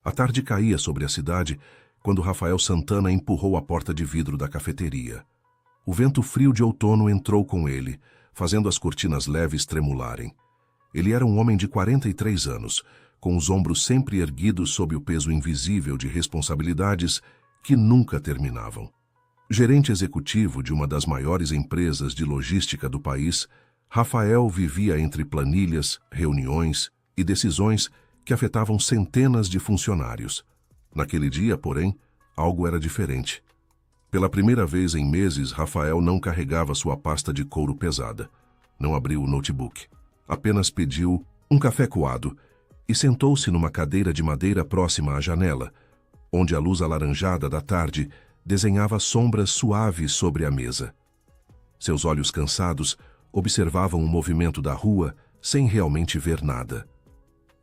A tarde caía sobre a cidade quando Rafael Santana empurrou a porta de vidro da cafeteria. O vento frio de outono entrou com ele, fazendo as cortinas leves tremularem. Ele era um homem de 43 anos, com os ombros sempre erguidos sob o peso invisível de responsabilidades que nunca terminavam. Gerente executivo de uma das maiores empresas de logística do país, Rafael vivia entre planilhas, reuniões e decisões que afetavam centenas de funcionários. Naquele dia, porém, algo era diferente. Pela primeira vez em meses, Rafael não carregava sua pasta de couro pesada. Não abriu o notebook. Apenas pediu um café coado e sentou-se numa cadeira de madeira próxima à janela, onde a luz alaranjada da tarde desenhava sombras suaves sobre a mesa. Seus olhos cansados observavam o movimento da rua sem realmente ver nada.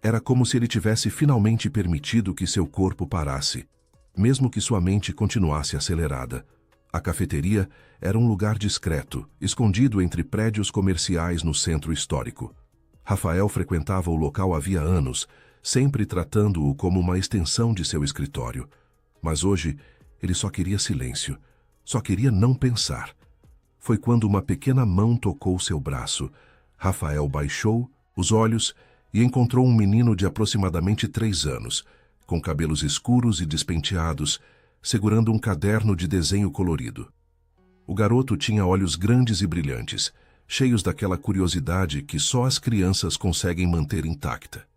Era como se ele tivesse finalmente permitido que seu corpo parasse, mesmo que sua mente continuasse acelerada. A cafeteria era um lugar discreto, escondido entre prédios comerciais no centro histórico. Rafael frequentava o local havia anos, sempre tratando-o como uma extensão de seu escritório. Mas hoje, ele só queria silêncio, só queria não pensar. Foi quando uma pequena mão tocou seu braço. Rafael baixou os olhos e encontrou um menino de aproximadamente 3 anos, com cabelos escuros e despenteados, segurando um caderno de desenho colorido. O garoto tinha olhos grandes e brilhantes, cheios daquela curiosidade que só as crianças conseguem manter intacta.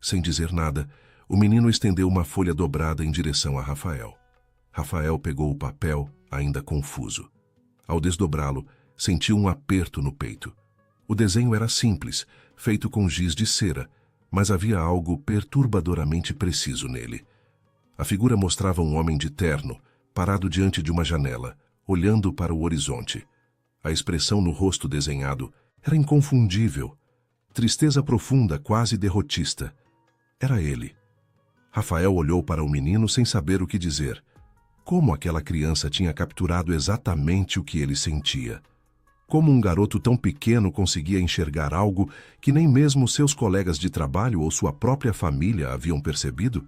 Sem dizer nada, o menino estendeu uma folha dobrada em direção a Rafael. Rafael pegou o papel, ainda confuso. Ao desdobrá-lo, sentiu um aperto no peito. O desenho era simples, feito com giz de cera, mas havia algo perturbadoramente preciso nele. A figura mostrava um homem de terno, parado diante de uma janela, olhando para o horizonte. A expressão no rosto desenhado era inconfundível. Tristeza profunda, quase derrotista. Era ele. Rafael olhou para o menino sem saber o que dizer. Como aquela criança tinha capturado exatamente o que ele sentia? Como um garoto tão pequeno conseguia enxergar algo que nem mesmo seus colegas de trabalho ou sua própria família haviam percebido?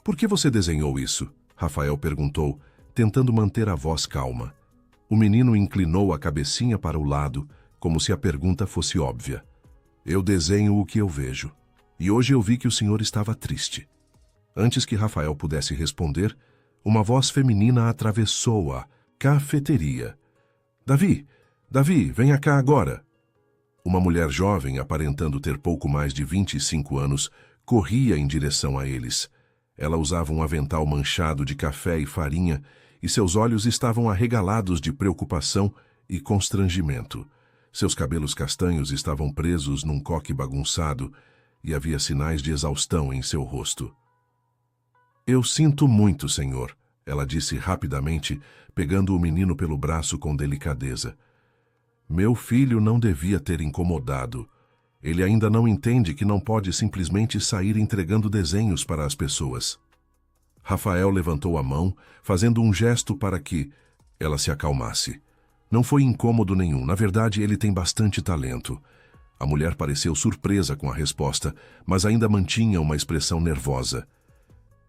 Por que você desenhou isso? Rafael perguntou, tentando manter a voz calma. O menino inclinou a cabecinha para o lado, como se a pergunta fosse óbvia. Eu desenho o que eu vejo. E hoje eu vi que o senhor estava triste. Antes que Rafael pudesse responder, uma voz feminina atravessou a cafeteria. Davi, venha cá agora. Uma mulher jovem, aparentando ter pouco mais de 25 anos, corria em direção a eles. Ela usava um avental manchado de café e farinha, e seus olhos estavam arregalados de preocupação e constrangimento. Seus cabelos castanhos estavam presos num coque bagunçado, e havia sinais de exaustão em seu rosto. Eu sinto muito, senhor, ela disse rapidamente, pegando o menino pelo braço com delicadeza. Meu filho não devia ter incomodado. Ele ainda não entende que não pode simplesmente sair entregando desenhos para as pessoas. Rafael levantou a mão, fazendo um gesto para que ela se acalmasse. Não foi incômodo nenhum, na verdade ele tem bastante talento. A mulher pareceu surpresa com a resposta, mas ainda mantinha uma expressão nervosa.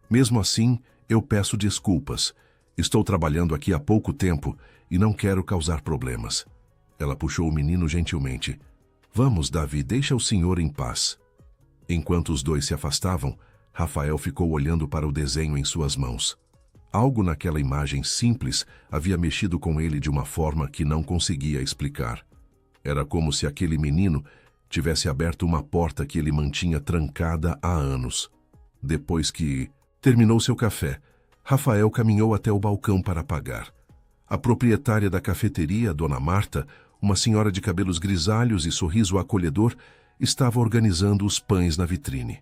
Mesmo assim, eu peço desculpas. Estou trabalhando aqui há pouco tempo e não quero causar problemas. Ela puxou o menino gentilmente. Vamos, Davi, deixa o senhor em paz. Enquanto os dois se afastavam, Rafael ficou olhando para o desenho em suas mãos. Algo naquela imagem simples havia mexido com ele de uma forma que não conseguia explicar. Era como se aquele menino tivesse aberto uma porta que ele mantinha trancada há anos. Depois que terminou seu café, Rafael caminhou até o balcão para pagar. A proprietária da cafeteria, Dona Marta, uma senhora de cabelos grisalhos e sorriso acolhedor, estava organizando os pães na vitrine.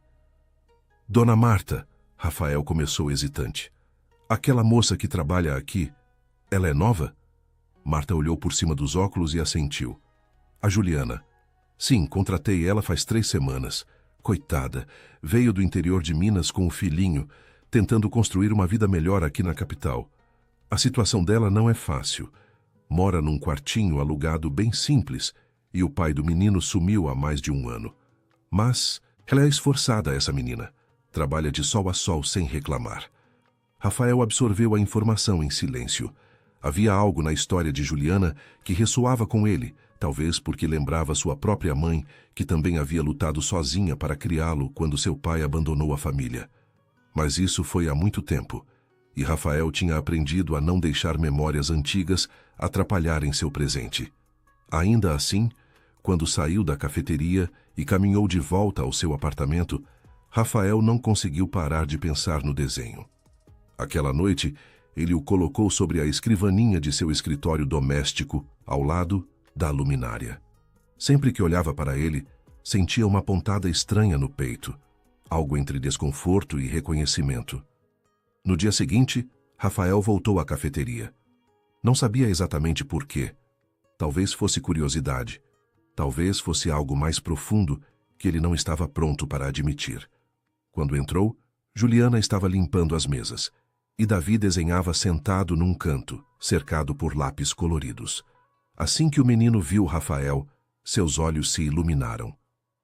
Dona Marta, Rafael começou hesitante. Aquela moça que trabalha aqui, ela é nova? Marta olhou por cima dos óculos e assentiu. A Juliana. Sim, contratei ela faz 3 semanas. Coitada, veio do interior de Minas com o filhinho, tentando construir uma vida melhor aqui na capital. A situação dela não é fácil. Mora num quartinho alugado bem simples e o pai do menino sumiu há mais de 1 ano. Mas ela é esforçada, essa menina. Trabalha de sol a sol sem reclamar. Rafael absorveu a informação em silêncio. Havia algo na história de Juliana que ressoava com ele, talvez porque lembrava sua própria mãe, que também havia lutado sozinha para criá-lo quando seu pai abandonou a família. Mas isso foi há muito tempo, e Rafael tinha aprendido a não deixar memórias antigas atrapalharem seu presente. Ainda assim, quando saiu da cafeteria e caminhou de volta ao seu apartamento, Rafael não conseguiu parar de pensar no desenho. Aquela noite, ele o colocou sobre a escrivaninha de seu escritório doméstico, ao lado da luminária. Sempre que olhava para ele, sentia uma pontada estranha no peito, algo entre desconforto e reconhecimento. No dia seguinte, Rafael voltou à cafeteria. Não sabia exatamente por quê. Talvez fosse curiosidade. Talvez fosse algo mais profundo que ele não estava pronto para admitir. Quando entrou, Juliana estava limpando as mesas, e Davi desenhava sentado num canto, cercado por lápis coloridos. Assim que o menino viu Rafael, seus olhos se iluminaram.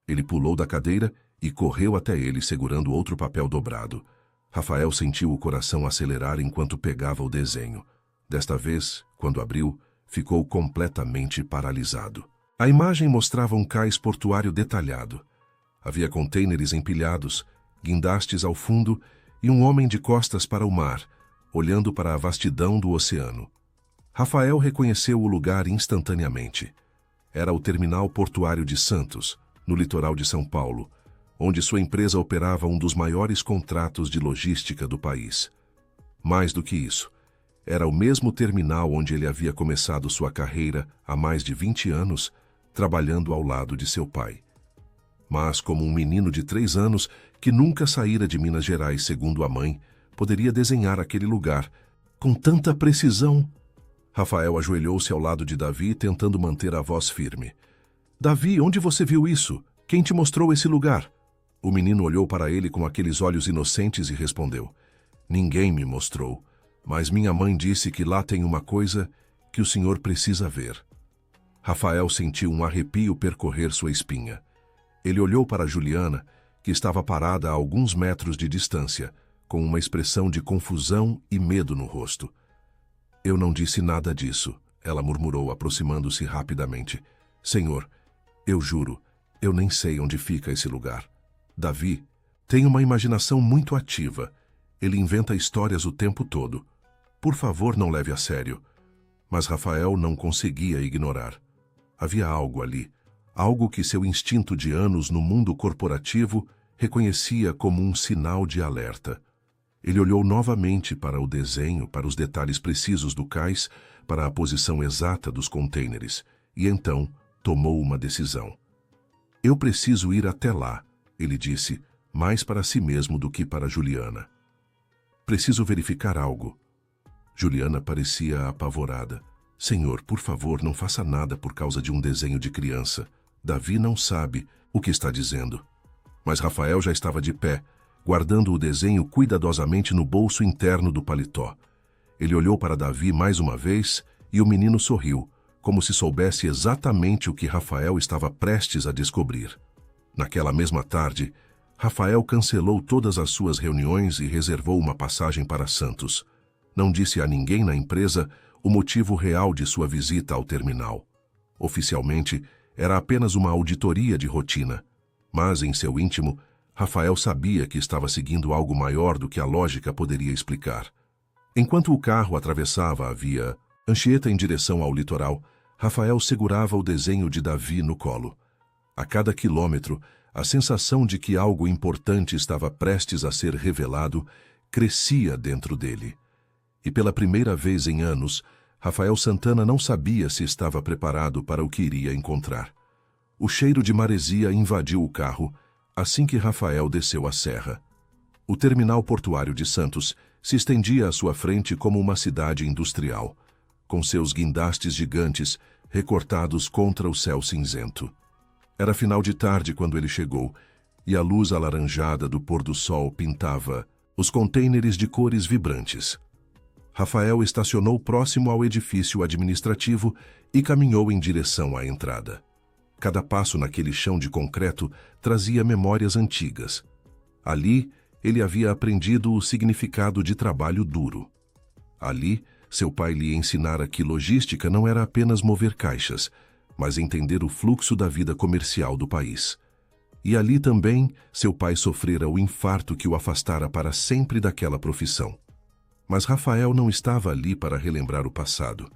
Ele pulou da cadeira e correu até ele segurando outro papel dobrado. Rafael sentiu o coração acelerar enquanto pegava o desenho. Desta vez, quando abriu, ficou completamente paralisado. A imagem mostrava um cais portuário detalhado. Havia contêineres empilhados, guindastes ao fundo e um homem de costas para o mar, olhando para a vastidão do oceano. Rafael reconheceu o lugar instantaneamente. Era o terminal portuário de Santos, no litoral de São Paulo, onde sua empresa operava um dos maiores contratos de logística do país. Mais do que isso, era o mesmo terminal onde ele havia começado sua carreira há mais de 20 anos, trabalhando ao lado de seu pai. Mas, como um menino de 3 anos, que nunca saíra de Minas Gerais, segundo a mãe, poderia desenhar aquele lugar com tanta precisão? Rafael ajoelhou-se ao lado de Davi, tentando manter a voz firme. Davi, onde você viu isso? Quem te mostrou esse lugar? O menino olhou para ele com aqueles olhos inocentes e respondeu. Ninguém me mostrou, mas minha mãe disse que lá tem uma coisa que o senhor precisa ver. Rafael sentiu um arrepio percorrer sua espinha. Ele olhou para Juliana, que estava parada a alguns metros de distância, com uma expressão de confusão e medo no rosto. Eu não disse nada disso, ela murmurou, aproximando-se rapidamente. Senhor, eu juro, eu nem sei onde fica esse lugar. Davi tem uma imaginação muito ativa. Ele inventa histórias o tempo todo. Por favor, não leve a sério. Mas Rafael não conseguia ignorar. Havia algo ali, algo que seu instinto de anos no mundo corporativo reconhecia como um sinal de alerta. Ele olhou novamente para o desenho, para os detalhes precisos do cais, para a posição exata dos contêineres, e então tomou uma decisão. Eu preciso ir até lá, ele disse, mais para si mesmo do que para Juliana. Preciso verificar algo. Juliana parecia apavorada. Senhor, por favor, não faça nada por causa de um desenho de criança. Davi não sabe o que está dizendo. Mas Rafael já estava de pé, guardando o desenho cuidadosamente no bolso interno do paletó. Ele olhou para Davi mais uma vez e o menino sorriu, como se soubesse exatamente o que Rafael estava prestes a descobrir. Naquela mesma tarde, Rafael cancelou todas as suas reuniões e reservou uma passagem para Santos. Não disse a ninguém na empresa o motivo real de sua visita ao terminal. Oficialmente, era apenas uma auditoria de rotina, mas em seu íntimo, Rafael sabia que estava seguindo algo maior do que a lógica poderia explicar. Enquanto o carro atravessava a via Anchieta em direção ao litoral, Rafael segurava o desenho de Davi no colo. A cada quilômetro, a sensação de que algo importante estava prestes a ser revelado crescia dentro dele. E pela primeira vez em anos, Rafael Santana não sabia se estava preparado para o que iria encontrar. O cheiro de maresia invadiu o carro assim que Rafael desceu a serra. O terminal portuário de Santos se estendia à sua frente como uma cidade industrial, com seus guindastes gigantes recortados contra o céu cinzento. Era final de tarde quando ele chegou, e a luz alaranjada do pôr do sol pintava os contêineres de cores vibrantes. Rafael estacionou próximo ao edifício administrativo e caminhou em direção à entrada. Cada passo naquele chão de concreto trazia memórias antigas. Ali, ele havia aprendido o significado de trabalho duro. Ali, seu pai lhe ensinara que logística não era apenas mover caixas, mas entender o fluxo da vida comercial do país. E ali também, seu pai sofrera o infarto que o afastara para sempre daquela profissão. Mas Rafael não estava ali para relembrar o passado.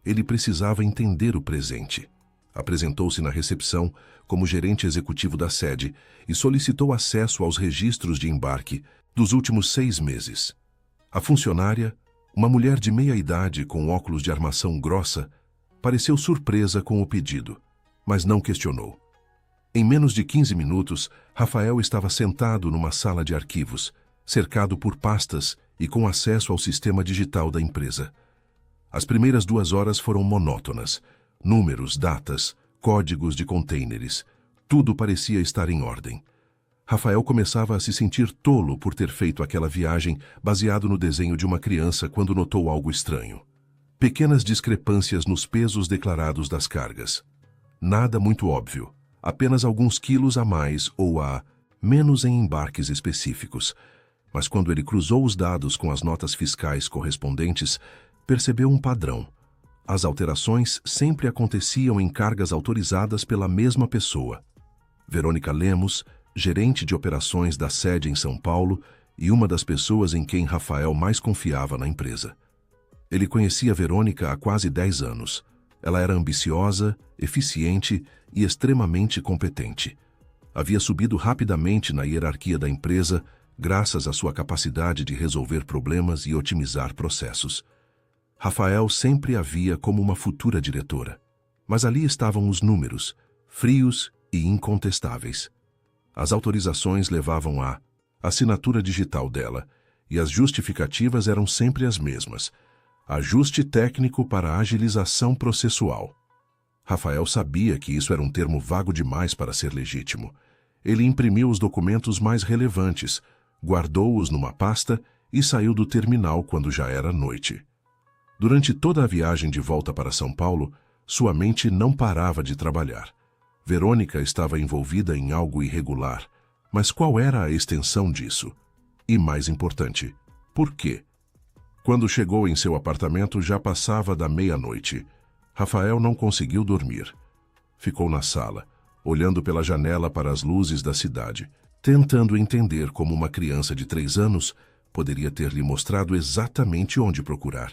Ele precisava entender o presente. Apresentou-se na recepção como gerente executivo da sede e solicitou acesso aos registros de embarque dos últimos 6 meses. A funcionária, uma mulher de meia-idade com óculos de armação grossa, pareceu surpresa com o pedido, mas não questionou. Em menos de 15 minutos, Rafael estava sentado numa sala de arquivos, cercado por pastas e com acesso ao sistema digital da empresa. As primeiras 2 horas foram monótonas. Números, datas, códigos de contêineres, tudo parecia estar em ordem. Rafael começava a se sentir tolo por ter feito aquela viagem baseado no desenho de uma criança quando notou algo estranho. Pequenas discrepâncias nos pesos declarados das cargas. Nada muito óbvio, apenas alguns quilos a mais ou a menos em embarques específicos. Mas quando ele cruzou os dados com as notas fiscais correspondentes, percebeu um padrão. As alterações sempre aconteciam em cargas autorizadas pela mesma pessoa. Verônica Lemos, gerente de operações da sede em São Paulo e uma das pessoas em quem Rafael mais confiava na empresa. Ele conhecia Verônica há quase 10 anos. Ela era ambiciosa, eficiente e extremamente competente. Havia subido rapidamente na hierarquia da empresa graças à sua capacidade de resolver problemas e otimizar processos. Rafael sempre a via como uma futura diretora. Mas ali estavam os números, frios e incontestáveis. As autorizações levavam à assinatura digital dela, e as justificativas eram sempre as mesmas. Ajuste técnico para agilização processual. Rafael sabia que isso era um termo vago demais para ser legítimo. Ele imprimiu os documentos mais relevantes, guardou-os numa pasta e saiu do terminal quando já era noite. Durante toda a viagem de volta para São Paulo, sua mente não parava de trabalhar. Verônica estava envolvida em algo irregular, mas qual era a extensão disso? E mais importante, por quê? Quando chegou em seu apartamento, já passava da meia-noite. Rafael não conseguiu dormir. Ficou na sala, olhando pela janela para as luzes da cidade, tentando entender como uma criança de 3 anos poderia ter lhe mostrado exatamente onde procurar.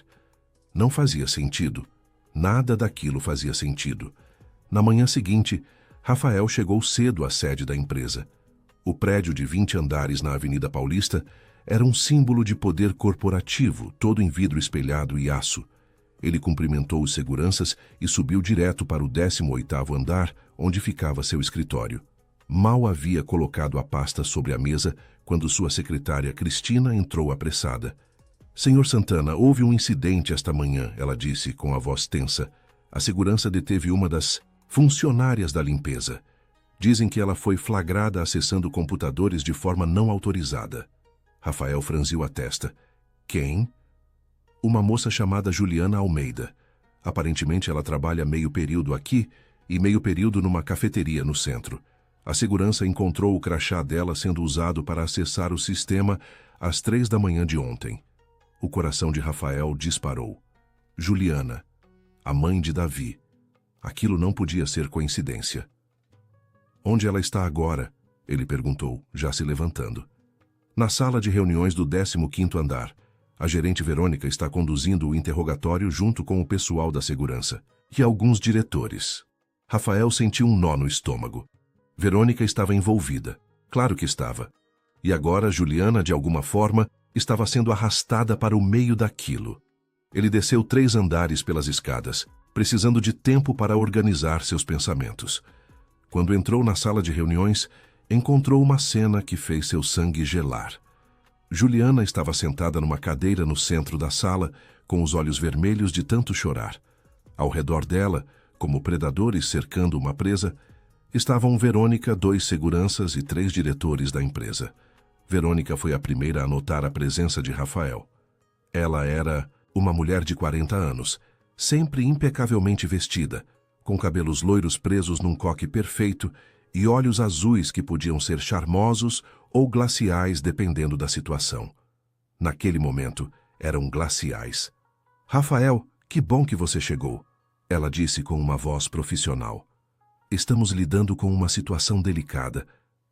Não fazia sentido. Nada daquilo fazia sentido. Na manhã seguinte, Rafael chegou cedo à sede da empresa. O prédio de 20 andares na Avenida Paulista era um símbolo de poder corporativo, todo em vidro espelhado e aço. Ele cumprimentou os seguranças e subiu direto para o 18º andar, onde ficava seu escritório. Mal havia colocado a pasta sobre a mesa quando sua secretária Cristina entrou apressada. "Senhor Santana, houve um incidente esta manhã", ela disse com a voz tensa. A segurança deteve uma das funcionárias da limpeza. Dizem que ela foi flagrada acessando computadores de forma não autorizada. Rafael franziu a testa. "Quem?" "Uma moça chamada Juliana Almeida. Aparentemente ela trabalha meio período aqui e meio período numa cafeteria no centro. A segurança encontrou o crachá dela sendo usado para acessar o sistema às 3 da manhã de ontem." O coração de Rafael disparou. Juliana, a mãe de Davi. Aquilo não podia ser coincidência. "Onde ela está agora?" ele perguntou, já se levantando. "Na sala de reuniões do 15º andar. A gerente Verônica está conduzindo o interrogatório junto com o pessoal da segurança e alguns diretores." Rafael sentiu um nó no estômago. Verônica estava envolvida. Claro que estava. E agora Juliana, de alguma forma, estava sendo arrastada para o meio daquilo. Ele desceu 3 andares pelas escadas, precisando de tempo para organizar seus pensamentos. Quando entrou na sala de reuniões, encontrou uma cena que fez seu sangue gelar. Juliana estava sentada numa cadeira no centro da sala, com os olhos vermelhos de tanto chorar. Ao redor dela, como predadores cercando uma presa, estavam Verônica, 2 seguranças e 3 diretores da empresa. Verônica foi a primeira a notar a presença de Rafael. Ela era uma mulher de 40 anos, sempre impecavelmente vestida, com cabelos loiros presos num coque perfeito e olhos azuis que podiam ser charmosos ou glaciais dependendo da situação. Naquele momento, eram glaciais. Rafael, que bom que você chegou, ela disse com uma voz profissional. Estamos lidando com uma situação delicada.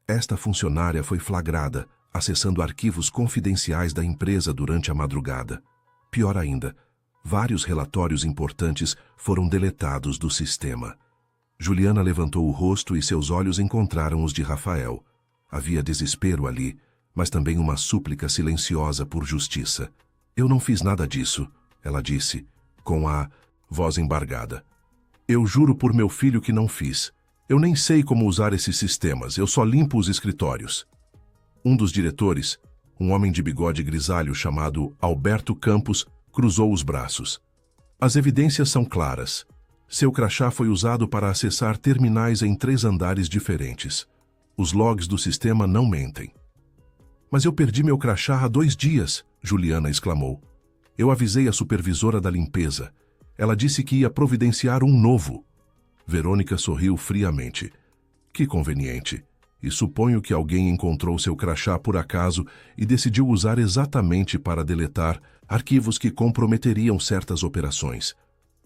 Esta funcionária foi flagrada, acessando arquivos confidenciais da empresa durante a madrugada. Pior ainda, vários relatórios importantes foram deletados do sistema. Juliana levantou o rosto e seus olhos encontraram os de Rafael. Havia desespero ali, mas também uma súplica silenciosa por justiça. Eu não fiz nada disso, ela disse, com a voz embargada. Eu juro por meu filho que não fiz. Eu nem sei como usar esses sistemas, eu só limpo os escritórios. Um dos diretores, um homem de bigode grisalho chamado Alberto Campos, cruzou os braços. As evidências são claras. Seu crachá foi usado para acessar terminais em 3 andares diferentes. Os logs do sistema não mentem. Mas eu perdi meu crachá há 2 dias, Juliana exclamou. Eu avisei a supervisora da limpeza. Ela disse que ia providenciar um novo. Verônica sorriu friamente. Que conveniente. E suponho que alguém encontrou seu crachá por acaso e decidiu usar exatamente para deletar arquivos que comprometeriam certas operações.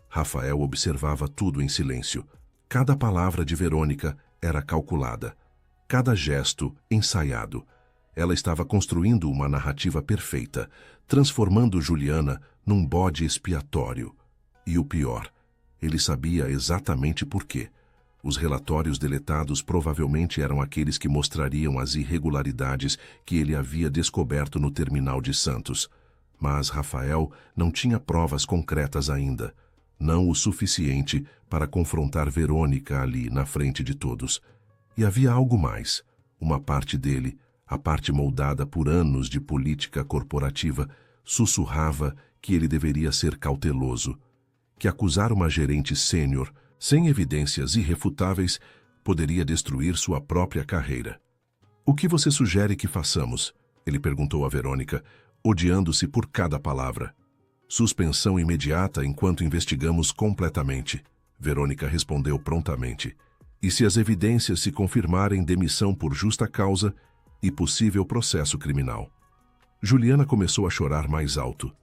Rafael observava tudo em silêncio. Cada palavra de Verônica era calculada. Cada gesto ensaiado. Ela estava construindo uma narrativa perfeita, transformando Juliana num bode expiatório. E o pior, ele sabia exatamente por quê. Os relatórios deletados provavelmente eram aqueles que mostrariam as irregularidades que ele havia descoberto no terminal de Santos. Mas Rafael não tinha provas concretas ainda. Não o suficiente para confrontar Verônica ali na frente de todos. E havia algo mais. Uma parte dele, a parte moldada por anos de política corporativa, sussurrava que ele deveria ser cauteloso. Que acusar uma gerente sênior, sem evidências irrefutáveis, poderia destruir sua própria carreira. O que você sugere que façamos? Ele perguntou a Verônica, odiando-se por cada palavra. Suspensão imediata enquanto investigamos completamente. Verônica respondeu prontamente. E se as evidências se confirmarem, demissão por justa causa e possível processo criminal. Juliana começou a chorar mais alto.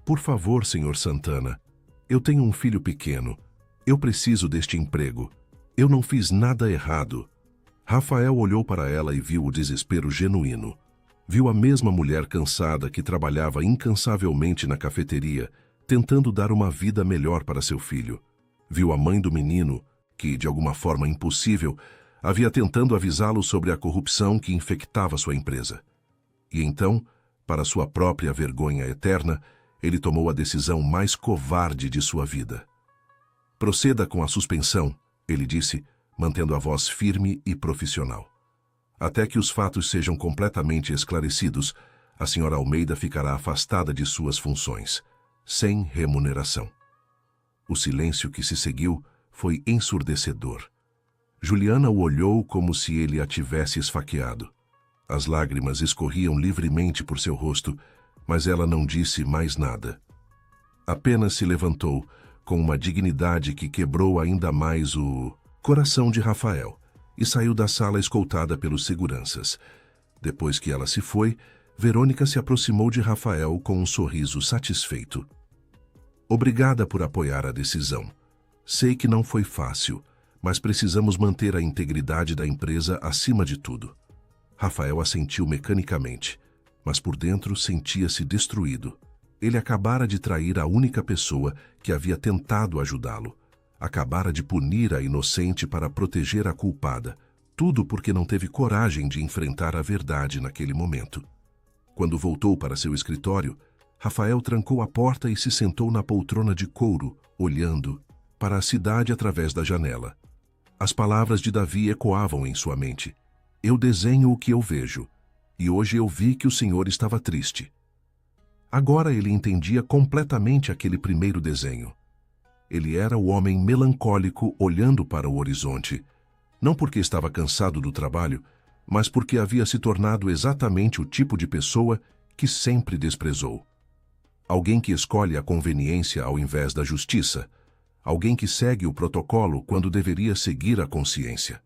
Por favor, senhor Santana, eu tenho um filho pequeno. Eu preciso deste emprego. Eu não fiz nada errado. Rafael olhou para ela e viu o desespero genuíno. Viu a mesma mulher cansada que trabalhava incansavelmente na cafeteria, tentando dar uma vida melhor para seu filho. Viu a mãe do menino, que, de alguma forma impossível, havia tentando avisá-lo sobre a corrupção que infectava sua empresa. E então, para sua própria vergonha eterna, ele tomou a decisão mais covarde de sua vida. Proceda com a suspensão, ele disse, mantendo a voz firme e profissional. Até que os fatos sejam completamente esclarecidos, a senhora Almeida ficará afastada de suas funções, sem remuneração. O silêncio que se seguiu foi ensurdecedor. Juliana o olhou como se ele a tivesse esfaqueado. As lágrimas escorriam livremente por seu rosto, mas ela não disse mais nada. Apenas se levantou, com uma dignidade que quebrou ainda mais o coração de Rafael, e saiu da sala escoltada pelos seguranças. Depois que ela se foi, Verônica se aproximou de Rafael com um sorriso satisfeito. Obrigada por apoiar a decisão. Sei que não foi fácil, mas precisamos manter a integridade da empresa acima de tudo. Rafael assentiu mecanicamente, mas por dentro sentia-se destruído. Ele acabara de trair a única pessoa que havia tentado ajudá-lo. Acabara de punir a inocente para proteger a culpada, tudo porque não teve coragem de enfrentar a verdade naquele momento. Quando voltou para seu escritório, Rafael trancou a porta e se sentou na poltrona de couro, olhando para a cidade através da janela. As palavras de Davi ecoavam em sua mente. Eu desenho o que eu vejo, e hoje eu vi que o Senhor estava triste. Agora ele entendia completamente aquele primeiro desenho. Ele era o homem melancólico olhando para o horizonte, não porque estava cansado do trabalho, mas porque havia se tornado exatamente o tipo de pessoa que sempre desprezou. Alguém que escolhe a conveniência ao invés da justiça, alguém que segue o protocolo quando deveria seguir a consciência.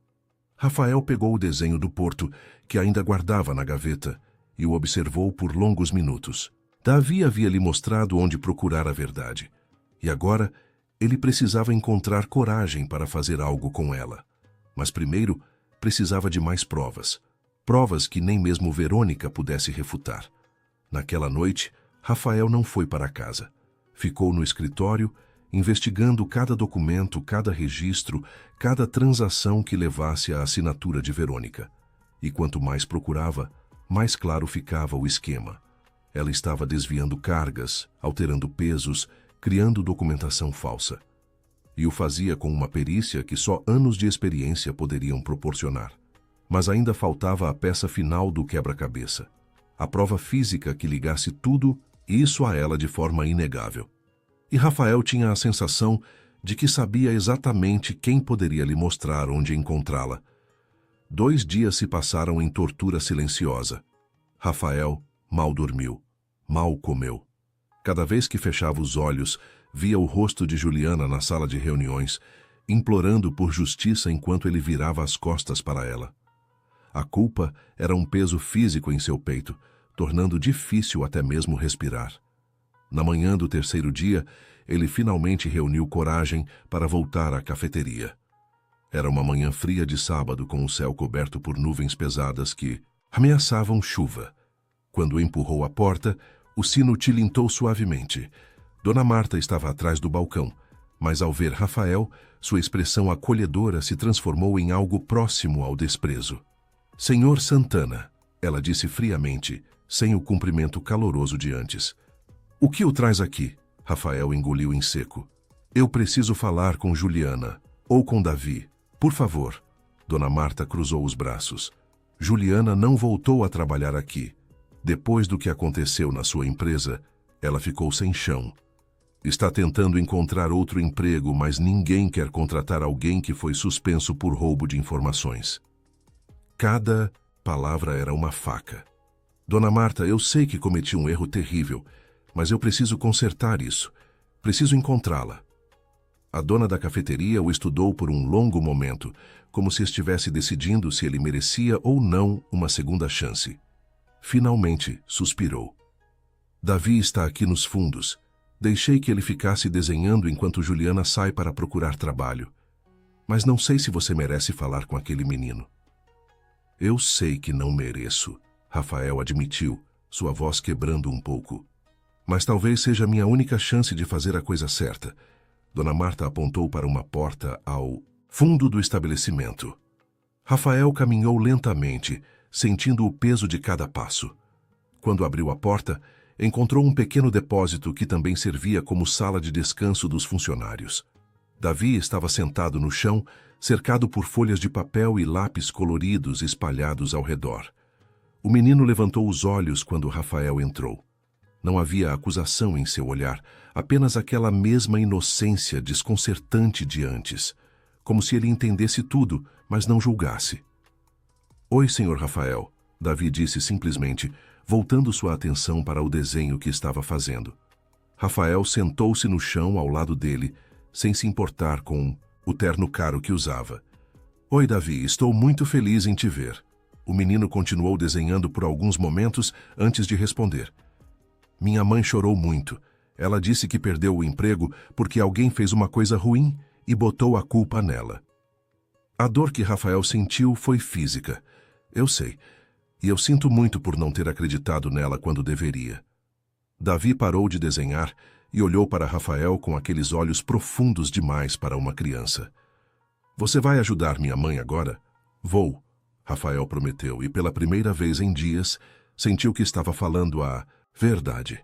Rafael pegou o desenho do porto, que ainda guardava na gaveta, e o observou por longos minutos. Davi havia lhe mostrado onde procurar a verdade. E agora, ele precisava encontrar coragem para fazer algo com ela. Mas primeiro, precisava de mais provas. Provas que nem mesmo Verônica pudesse refutar. Naquela noite, Rafael não foi para casa. Ficou no escritório, investigando cada documento, cada registro, cada transação que levasse à assinatura de Verônica. E quanto mais procurava, mais claro ficava o esquema. Ela estava desviando cargas, alterando pesos, criando documentação falsa. E o fazia com uma perícia que só anos de experiência poderiam proporcionar. Mas ainda faltava a peça final do quebra-cabeça. A prova física que ligasse tudo, isso a ela de forma inegável. E Rafael tinha a sensação de que sabia exatamente quem poderia lhe mostrar onde encontrá-la. 2 dias se passaram em tortura silenciosa. Rafael mal dormiu, mal comeu. Cada vez que fechava os olhos, via o rosto de Juliana na sala de reuniões, implorando por justiça enquanto ele virava as costas para ela. A culpa era um peso físico em seu peito, tornando difícil até mesmo respirar. Na manhã do 3º dia, ele finalmente reuniu coragem para voltar à cafeteria. Era uma manhã fria de sábado com o céu coberto por nuvens pesadas que ameaçavam chuva. Quando empurrou a porta, o sino tilintou suavemente. Dona Marta estava atrás do balcão, mas ao ver Rafael, sua expressão acolhedora se transformou em algo próximo ao desprezo. Senhor Santana, ela disse friamente, sem o cumprimento caloroso de antes. O que o traz aqui? Rafael engoliu em seco. Eu preciso falar com Juliana, ou com Davi. Por favor. Dona Marta cruzou os braços. Juliana não voltou a trabalhar aqui. Depois do que aconteceu na sua empresa, ela ficou sem chão. Está tentando encontrar outro emprego, mas ninguém quer contratar alguém que foi suspenso por roubo de informações. Cada palavra era uma faca. Dona Marta, eu sei que cometi um erro terrível, mas eu preciso consertar isso. Preciso encontrá-la. A dona da cafeteria o estudou por um longo momento, como se estivesse decidindo se ele merecia ou não uma segunda chance. Finalmente, suspirou. Davi está aqui nos fundos. Deixei que ele ficasse desenhando enquanto Juliana sai para procurar trabalho. Mas não sei se você merece falar com aquele menino. Eu sei que não mereço, Rafael admitiu, sua voz quebrando um pouco. Mas talvez seja a minha única chance de fazer a coisa certa. Dona Marta apontou para uma porta ao fundo do estabelecimento. Rafael caminhou lentamente, sentindo o peso de cada passo. Quando abriu a porta, encontrou um pequeno depósito que também servia como sala de descanso dos funcionários. Davi estava sentado no chão, cercado por folhas de papel e lápis coloridos espalhados ao redor. O menino levantou os olhos quando Rafael entrou. Não havia acusação em seu olhar, apenas aquela mesma inocência desconcertante de antes, como se ele entendesse tudo, mas não julgasse. Oi, senhor Rafael, Davi disse simplesmente, voltando sua atenção para o desenho que estava fazendo. Rafael sentou-se no chão ao lado dele, sem se importar com o terno caro que usava. Oi, Davi, estou muito feliz em te ver. O menino continuou desenhando por alguns momentos antes de responder. Minha mãe chorou muito. Ela disse que perdeu o emprego porque alguém fez uma coisa ruim e botou a culpa nela. A dor que Rafael sentiu foi física. Eu sei. E eu sinto muito por não ter acreditado nela quando deveria. Davi parou de desenhar e olhou para Rafael com aqueles olhos profundos demais para uma criança. Você vai ajudar minha mãe agora? Vou, Rafael prometeu, e pela primeira vez em dias, sentiu que estava falando a verdade.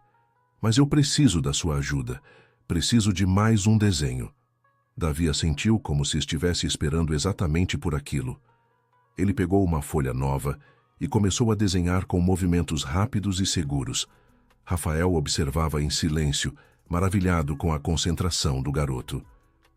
Mas eu preciso da sua ajuda. Preciso de mais um desenho. Davi assentiu como se estivesse esperando exatamente por aquilo. Ele pegou uma folha nova e começou a desenhar com movimentos rápidos e seguros. Rafael observava em silêncio, maravilhado com a concentração do garoto.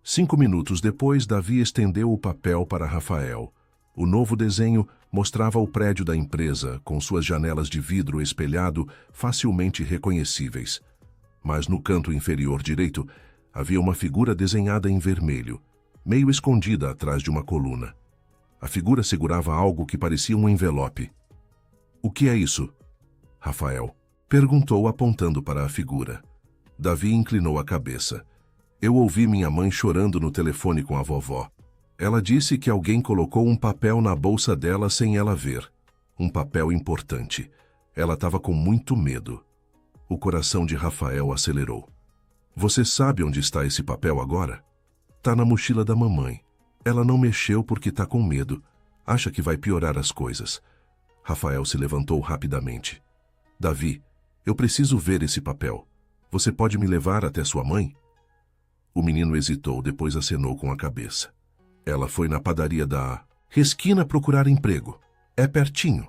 5 minutos depois, Davi estendeu o papel para Rafael. O novo desenho mostrava o prédio da empresa, com suas janelas de vidro espelhado facilmente reconhecíveis. Mas no canto inferior direito, havia uma figura desenhada em vermelho, meio escondida atrás de uma coluna. A figura segurava algo que parecia um envelope. O que é isso? Rafael perguntou apontando para a figura. Davi inclinou a cabeça. Eu ouvi minha mãe chorando no telefone com a vovó. Ela disse que alguém colocou um papel na bolsa dela sem ela ver. Um papel importante. Ela estava com muito medo. O coração de Rafael acelerou. Você sabe onde está esse papel agora? Tá na mochila da mamãe. Ela não mexeu porque tá com medo. Acha que vai piorar as coisas. Rafael se levantou rapidamente. Davi, eu preciso ver esse papel. Você pode me levar até sua mãe? O menino hesitou, depois acenou com a cabeça. Ela foi na padaria da esquina procurar emprego. É pertinho.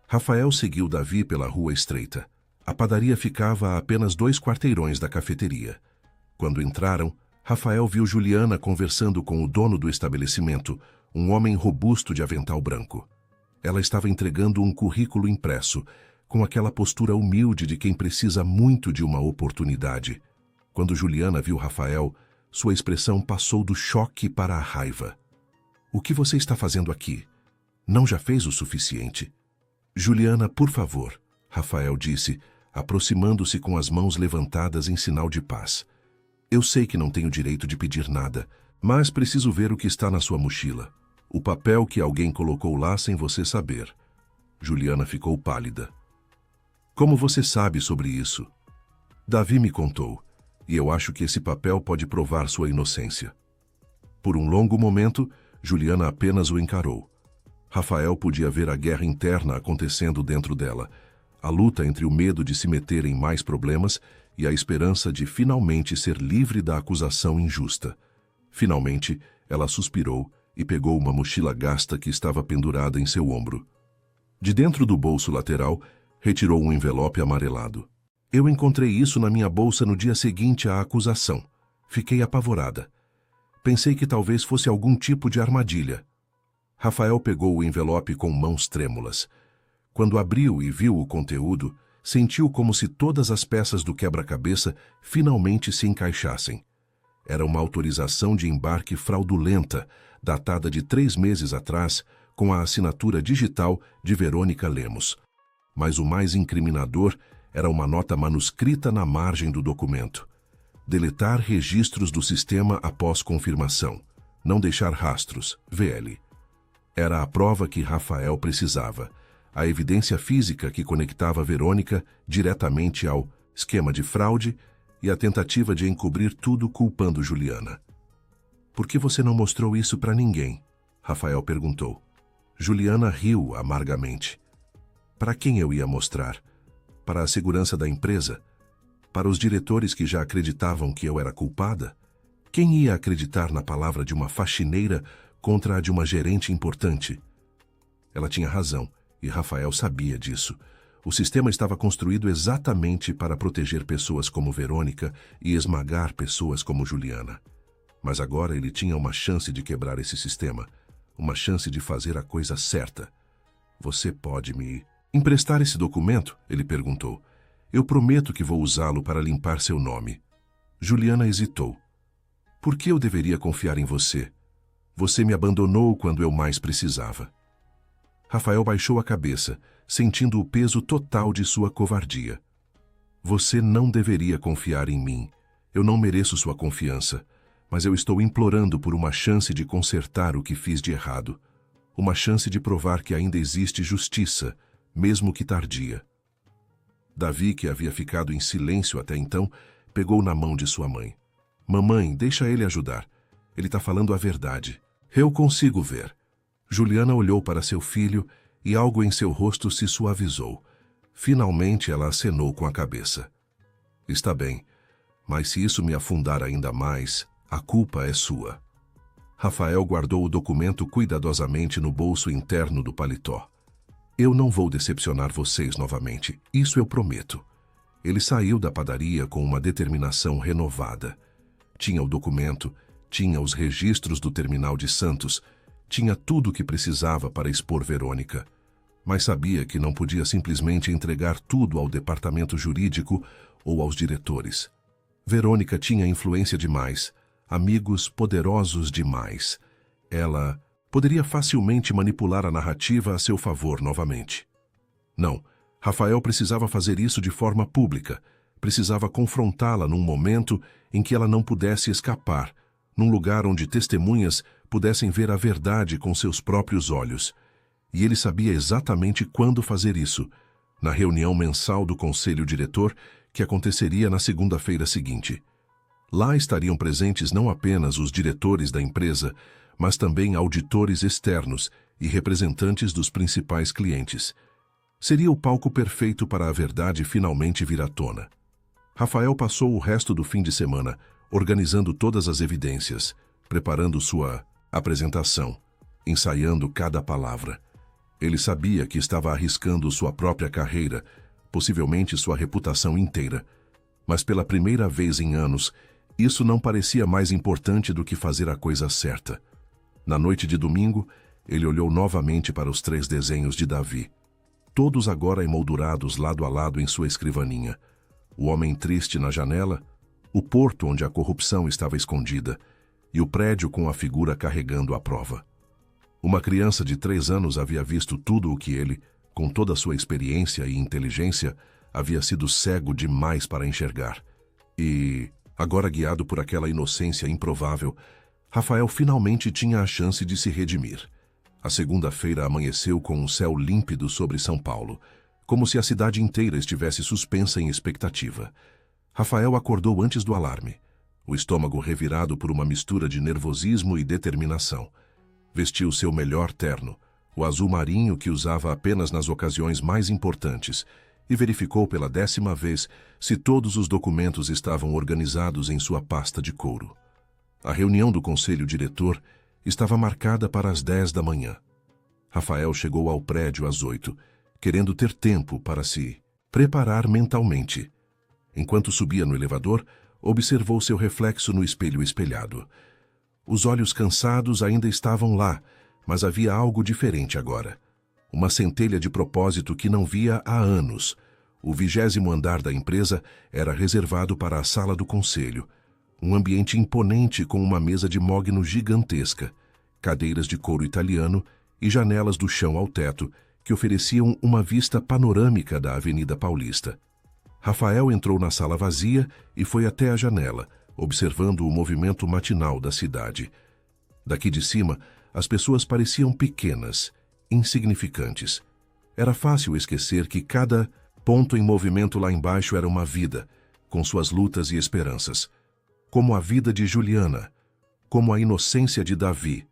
Rafael seguiu Davi pela rua estreita. A padaria ficava a apenas 2 quarteirões da cafeteria. Quando entraram, Rafael viu Juliana conversando com o dono do estabelecimento, um homem robusto de avental branco. Ela estava entregando um currículo impresso, com aquela postura humilde de quem precisa muito de uma oportunidade. Quando Juliana viu Rafael, sua expressão passou do choque para a raiva. O que você está fazendo aqui? Não já fez o suficiente? Juliana, por favor, Rafael disse, aproximando-se com as mãos levantadas em sinal de paz. Eu sei que não tenho direito de pedir nada, mas preciso ver o que está na sua mochila. O papel que alguém colocou lá sem você saber. Juliana ficou pálida. Como você sabe sobre isso? Davi me contou, e eu acho que esse papel pode provar sua inocência. Por um longo momento, Juliana apenas o encarou. Rafael podia ver a guerra interna acontecendo dentro dela, a luta entre o medo de se meter em mais problemas e a esperança de finalmente ser livre da acusação injusta. Finalmente, ela suspirou e pegou uma mochila gasta que estava pendurada em seu ombro. De dentro do bolso lateral, retirou um envelope amarelado. Eu encontrei isso na minha bolsa no dia seguinte à acusação. Fiquei apavorada. Pensei que talvez fosse algum tipo de armadilha. Rafael pegou o envelope com mãos trêmulas. Quando abriu e viu o conteúdo, sentiu como se todas as peças do quebra-cabeça finalmente se encaixassem. Era uma autorização de embarque fraudulenta, datada de 3 meses atrás, com a assinatura digital de Verônica Lemos. Mas o mais incriminador era uma nota manuscrita na margem do documento. Deletar registros do sistema após confirmação. Não deixar rastros, VL. Era a prova que Rafael precisava. A evidência física que conectava Verônica diretamente ao esquema de fraude e a tentativa de encobrir tudo culpando Juliana. Por que você não mostrou isso para ninguém? Rafael perguntou. Juliana riu amargamente. Para quem eu ia mostrar? Para a segurança da empresa? Para os diretores que já acreditavam que eu era culpada? Quem ia acreditar na palavra de uma faxineira contra a de uma gerente importante? Ela tinha razão, e Rafael sabia disso. O sistema estava construído exatamente para proteger pessoas como Verônica e esmagar pessoas como Juliana. Mas agora ele tinha uma chance de quebrar esse sistema, uma chance de fazer a coisa certa. Você pode me emprestar esse documento? Ele perguntou. Eu prometo que vou usá-lo para limpar seu nome. Juliana hesitou. Por que eu deveria confiar em você? Você me abandonou quando eu mais precisava. Rafael baixou a cabeça, sentindo o peso total de sua covardia. Você não deveria confiar em mim. Eu não mereço sua confiança, mas eu estou implorando por uma chance de consertar o que fiz de errado. Uma chance de provar que ainda existe justiça, mesmo que tardia. Davi, que havia ficado em silêncio até então, pegou na mão de sua mãe. Mamãe, deixa ele ajudar. Ele está falando a verdade. Eu consigo ver. Juliana olhou para seu filho e algo em seu rosto se suavizou. Finalmente ela acenou com a cabeça. Está bem, mas se isso me afundar ainda mais, a culpa é sua. Rafael guardou o documento cuidadosamente no bolso interno do paletó. Eu não vou decepcionar vocês novamente, isso eu prometo. Ele saiu da padaria com uma determinação renovada. Tinha o documento, tinha os registros do terminal de Santos, tinha tudo o que precisava para expor Verônica. Mas sabia que não podia simplesmente entregar tudo ao departamento jurídico ou aos diretores. Verônica tinha influência demais, amigos poderosos demais. Ela poderia facilmente manipular a narrativa a seu favor novamente. Não, Rafael precisava fazer isso de forma pública, precisava confrontá-la num momento em que ela não pudesse escapar, num lugar onde testemunhas pudessem ver a verdade com seus próprios olhos. E ele sabia exatamente quando fazer isso, na reunião mensal do Conselho Diretor, que aconteceria na segunda-feira seguinte. Lá estariam presentes não apenas os diretores da empresa, mas também auditores externos e representantes dos principais clientes. Seria o palco perfeito para a verdade finalmente vir à tona. Rafael passou o resto do fim de semana organizando todas as evidências, preparando sua apresentação, ensaiando cada palavra. Ele sabia que estava arriscando sua própria carreira, possivelmente sua reputação inteira. Mas pela primeira vez em anos, isso não parecia mais importante do que fazer a coisa certa. Na noite de domingo, ele olhou novamente para os 3 desenhos de Davi, todos agora emoldurados lado a lado em sua escrivaninha. O homem triste na janela, o porto onde a corrupção estava escondida e o prédio com a figura carregando a prova. Uma criança de 3 anos havia visto tudo o que ele, com toda a sua experiência e inteligência, havia sido cego demais para enxergar. E, agora guiado por aquela inocência improvável, Rafael finalmente tinha a chance de se redimir. A segunda-feira amanheceu com um céu límpido sobre São Paulo, como se a cidade inteira estivesse suspensa em expectativa. Rafael acordou antes do alarme, o estômago revirado por uma mistura de nervosismo e determinação. Vestiu seu melhor terno, o azul marinho que usava apenas nas ocasiões mais importantes, e verificou pela 10ª vez se todos os documentos estavam organizados em sua pasta de couro. A reunião do conselho diretor estava marcada para as 10 da manhã. Rafael chegou ao prédio às 8, querendo ter tempo para se preparar mentalmente. Enquanto subia no elevador, observou seu reflexo no espelho espelhado. Os olhos cansados ainda estavam lá, mas havia algo diferente agora. Uma centelha de propósito que não via há anos. O 20º andar da empresa era reservado para a sala do conselho. Um ambiente imponente com uma mesa de mogno gigantesca, cadeiras de couro italiano e janelas do chão ao teto que ofereciam uma vista panorâmica da Avenida Paulista. Rafael entrou na sala vazia e foi até a janela, observando o movimento matinal da cidade. Daqui de cima, as pessoas pareciam pequenas, insignificantes. Era fácil esquecer que cada ponto em movimento lá embaixo era uma vida, com suas lutas e esperanças. Como a vida de Juliana, como a inocência de Davi.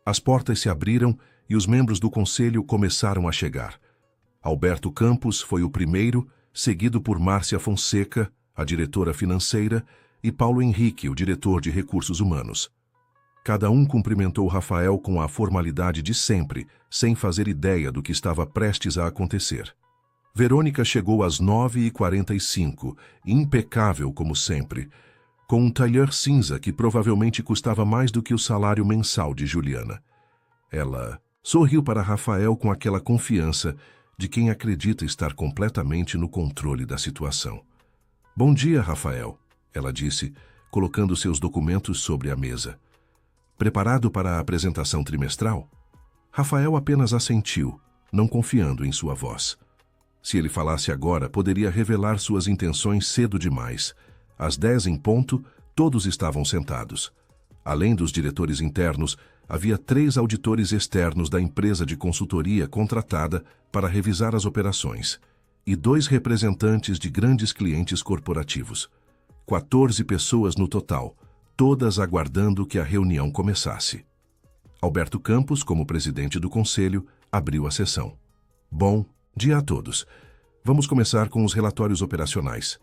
As portas se abriram e os membros do conselho começaram a chegar. Alberto Campos foi o primeiro, seguido por Márcia Fonseca, a diretora financeira, e Paulo Henrique, o diretor de recursos humanos. Cada um cumprimentou Rafael com a formalidade de sempre, sem fazer ideia do que estava prestes a acontecer. Verônica chegou às 9h45, impecável como sempre, com um tailleur cinza que provavelmente custava mais do que o salário mensal de Juliana. Ela sorriu para Rafael com aquela confiança de quem acredita estar completamente no controle da situação. "Bom dia, Rafael", ela disse, colocando seus documentos sobre a mesa. Preparado para a apresentação trimestral? Rafael apenas assentiu, não confiando em sua voz. Se ele falasse agora, poderia revelar suas intenções cedo demais. Às 10 em ponto, todos estavam sentados. Além dos diretores internos, havia 3 auditores externos da empresa de consultoria contratada para revisar as operações, e 2 representantes de grandes clientes corporativos. 14 pessoas no total, todas aguardando que a reunião começasse. Alberto Campos, como presidente do conselho, abriu a sessão. "Bom dia a todos. Vamos começar com os relatórios operacionais.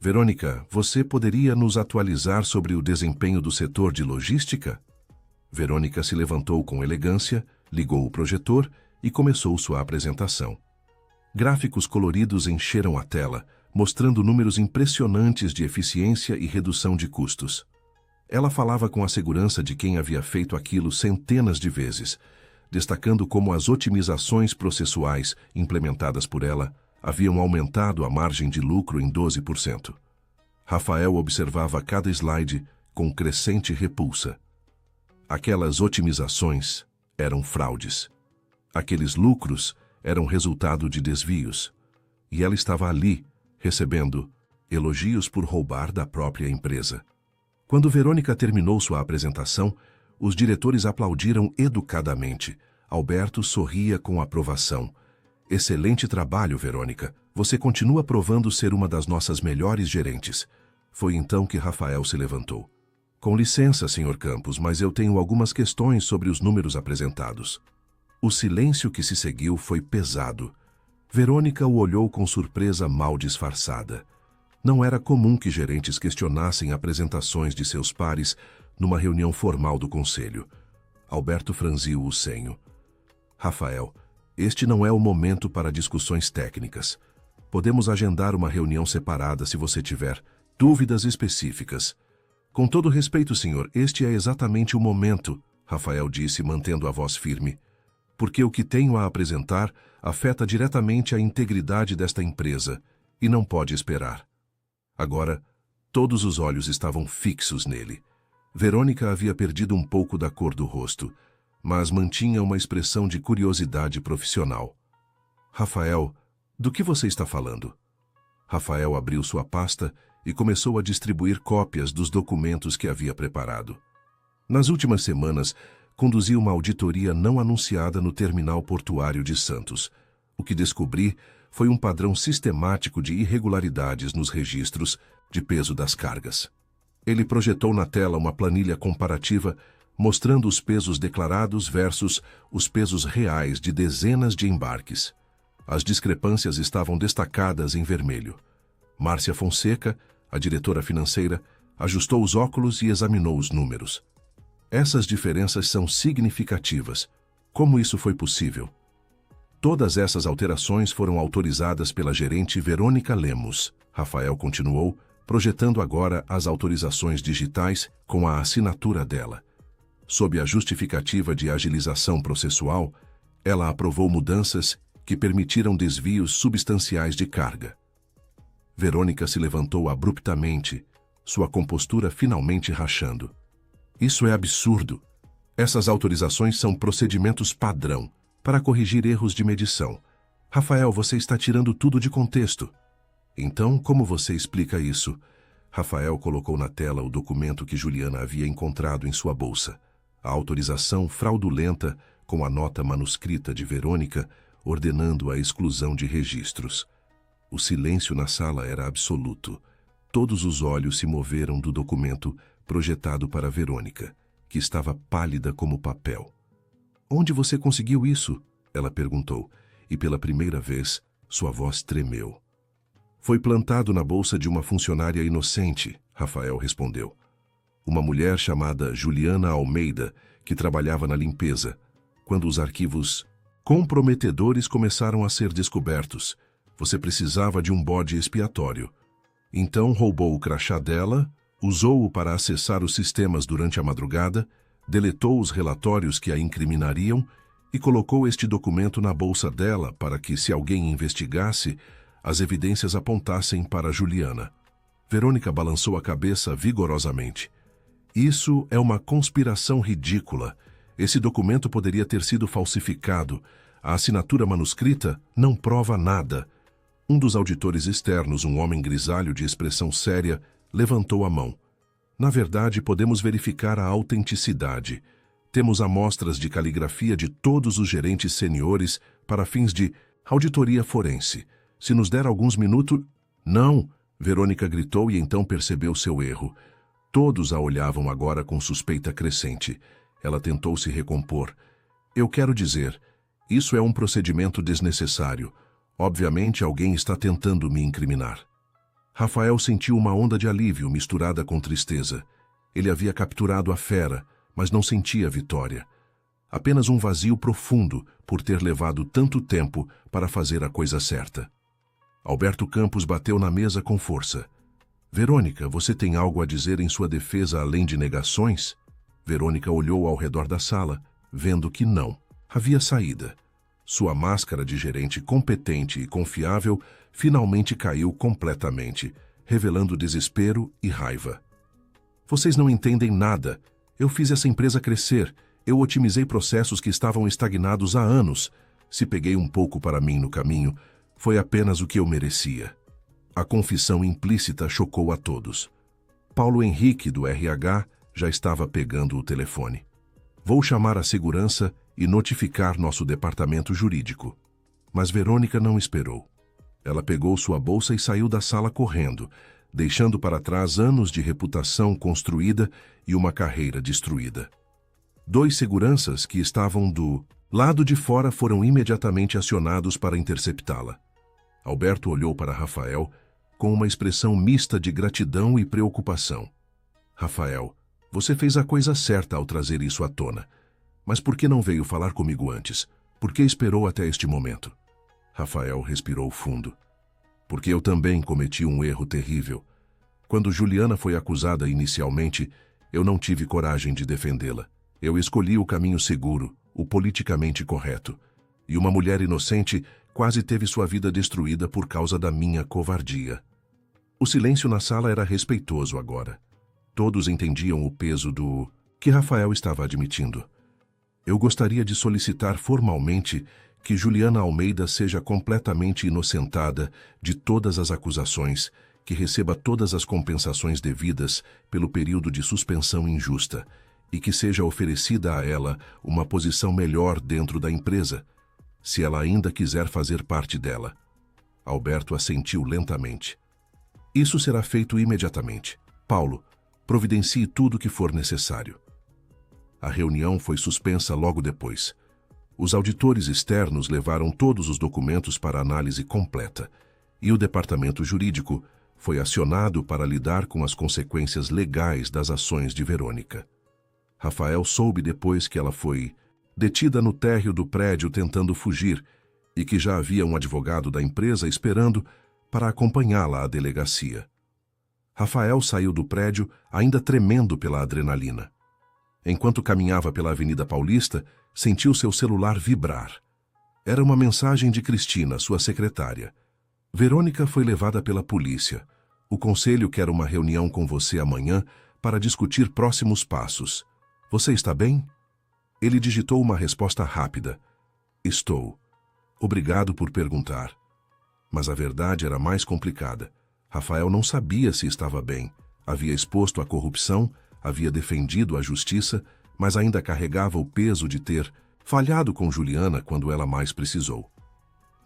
Verônica, você poderia nos atualizar sobre o desempenho do setor de logística?" Verônica se levantou com elegância, ligou o projetor e começou sua apresentação. Gráficos coloridos encheram a tela, mostrando números impressionantes de eficiência e redução de custos. Ela falava com a segurança de quem havia feito aquilo centenas de vezes, destacando como as otimizações processuais implementadas por ela haviam aumentado a margem de lucro em 12%. Rafael observava cada slide com crescente repulsa. Aquelas otimizações, eram fraudes. Aqueles lucros eram resultado de desvios. E ela estava ali, recebendo elogios por roubar da própria empresa. Quando Verônica terminou sua apresentação, os diretores aplaudiram educadamente. Alberto sorria com aprovação. Excelente trabalho, Verônica. Você continua provando ser uma das nossas melhores gerentes. Foi então que Rafael se levantou. Com licença, Sr. Campos, mas eu tenho algumas questões sobre os números apresentados. O silêncio que se seguiu foi pesado. Verônica o olhou com surpresa mal disfarçada. Não era comum que gerentes questionassem apresentações de seus pares numa reunião formal do conselho. Alberto franziu o senho. Rafael, este não é o momento para discussões técnicas. Podemos agendar uma reunião separada se você tiver dúvidas específicas. Com todo respeito, senhor, este é exatamente o momento, Rafael disse, mantendo a voz firme. Porque o que tenho a apresentar afeta diretamente a integridade desta empresa e não pode esperar. Agora, todos os olhos estavam fixos nele. Verônica havia perdido um pouco da cor do rosto, mas mantinha uma expressão de curiosidade profissional. Rafael, do que você está falando? Rafael abriu sua pasta e começou a distribuir cópias dos documentos que havia preparado. Nas últimas semanas, conduzi uma auditoria não anunciada no terminal portuário de Santos. O que descobri foi um padrão sistemático de irregularidades nos registros de peso das cargas. Ele projetou na tela uma planilha comparativa mostrando os pesos declarados versus os pesos reais de dezenas de embarques. As discrepâncias estavam destacadas em vermelho. Márcia Fonseca, a diretora financeira, ajustou os óculos e examinou os números. Essas diferenças são significativas. Como isso foi possível? Todas essas alterações foram autorizadas pela gerente Verônica Lemos. Rafael continuou, projetando agora as autorizações digitais com a assinatura dela. Sob a justificativa de agilização processual, ela aprovou mudanças que permitiram desvios substanciais de carga. Verônica se levantou abruptamente, sua compostura finalmente rachando. Isso é absurdo. Essas autorizações são procedimentos padrão para corrigir erros de medição. Rafael, você está tirando tudo de contexto. Então, como você explica isso? Rafael colocou na tela o documento que Juliana havia encontrado em sua bolsa. A autorização fraudulenta com a nota manuscrita de Verônica ordenando a exclusão de registros. O silêncio na sala era absoluto. Todos os olhos se moveram do documento projetado para Verônica, que estava pálida como papel. Onde você conseguiu isso? Ela perguntou, e pela primeira vez, sua voz tremeu. Foi plantado na bolsa de uma funcionária inocente, Rafael respondeu. Uma mulher chamada Juliana Almeida, que trabalhava na limpeza, quando os arquivos comprometedores começaram a ser descobertos. Você precisava de um bode expiatório. Então roubou o crachá dela, usou-o para acessar os sistemas durante a madrugada, deletou os relatórios que a incriminariam e colocou este documento na bolsa dela para que, se alguém investigasse, as evidências apontassem para Juliana. Verônica balançou a cabeça vigorosamente. Isso é uma conspiração ridícula. Esse documento poderia ter sido falsificado. A assinatura manuscrita não prova nada. Um dos auditores externos, um homem grisalho de expressão séria, levantou a mão. Na verdade, podemos verificar a autenticidade. Temos amostras de caligrafia de todos os gerentes seniores para fins de auditoria forense. Se nos der alguns minutos... Não! Verônica gritou e então percebeu seu erro. Todos a olhavam agora com suspeita crescente. Ela tentou se recompor. Eu quero dizer, isso é um procedimento desnecessário. Obviamente alguém está tentando me incriminar. Rafael sentiu uma onda de alívio misturada com tristeza. Ele havia capturado a fera, mas não sentia vitória. Apenas um vazio profundo por ter levado tanto tempo para fazer a coisa certa. Alberto Campos bateu na mesa com força. Verônica, você tem algo a dizer em sua defesa além de negações? Verônica olhou ao redor da sala, vendo que não. Havia saída. Sua máscara de gerente competente e confiável finalmente caiu completamente, revelando desespero e raiva. Vocês não entendem nada. Eu fiz essa empresa crescer. Eu otimizei processos que estavam estagnados há anos. Se peguei um pouco para mim no caminho, foi apenas o que eu merecia. A confissão implícita chocou a todos. Paulo Henrique, do RH, já estava pegando o telefone. Vou chamar a segurança e notificar nosso departamento jurídico. Mas Verônica não esperou. Ela pegou sua bolsa e saiu da sala correndo, deixando para trás anos de reputação construída e uma carreira destruída. 2 seguranças que estavam do lado de fora foram imediatamente acionados para interceptá-la. Alberto olhou para Rafael com uma expressão mista de gratidão e preocupação. Rafael, você fez a coisa certa ao trazer isso à tona. Mas por que não veio falar comigo antes? Por que esperou até este momento? Rafael respirou fundo. Porque eu também cometi um erro terrível. Quando Juliana foi acusada inicialmente, eu não tive coragem de defendê-la. Eu escolhi o caminho seguro, o politicamente correto. E uma mulher inocente quase teve sua vida destruída por causa da minha covardia. O silêncio na sala era respeitoso agora. Todos entendiam o peso do que Rafael estava admitindo. Eu gostaria de solicitar formalmente que Juliana Almeida seja completamente inocentada de todas as acusações, que receba todas as compensações devidas pelo período de suspensão injusta e que seja oferecida a ela uma posição melhor dentro da empresa, se ela ainda quiser fazer parte dela. Alberto assentiu lentamente. Isso será feito imediatamente. Paulo, providencie tudo o que for necessário. A reunião foi suspensa logo depois. Os auditores externos levaram todos os documentos para análise completa e o departamento jurídico foi acionado para lidar com as consequências legais das ações de Verônica. Rafael soube depois que ela foi detida no térreo do prédio tentando fugir e que já havia um advogado da empresa esperando para acompanhá-la à delegacia. Rafael saiu do prédio ainda tremendo pela adrenalina. Enquanto caminhava pela Avenida Paulista, sentiu seu celular vibrar. Era uma mensagem de Cristina, sua secretária. Verônica foi levada pela polícia. O conselho quer uma reunião com você amanhã para discutir próximos passos. Você está bem? Ele digitou uma resposta rápida. Estou. Obrigado por perguntar. Mas a verdade era mais complicada. Rafael não sabia se estava bem. Havia exposto a corrupção, havia defendido a justiça, mas ainda carregava o peso de ter falhado com Juliana quando ela mais precisou.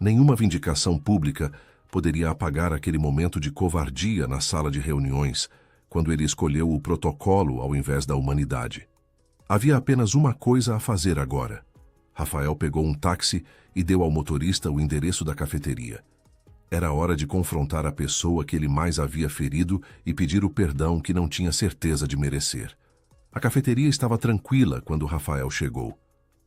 Nenhuma vindicação pública poderia apagar aquele momento de covardia na sala de reuniões, quando ele escolheu o protocolo ao invés da humanidade. Havia apenas uma coisa a fazer agora. Rafael pegou um táxi e deu ao motorista o endereço da cafeteria. Era hora de confrontar a pessoa que ele mais havia ferido e pedir o perdão que não tinha certeza de merecer. A cafeteria estava tranquila quando Rafael chegou.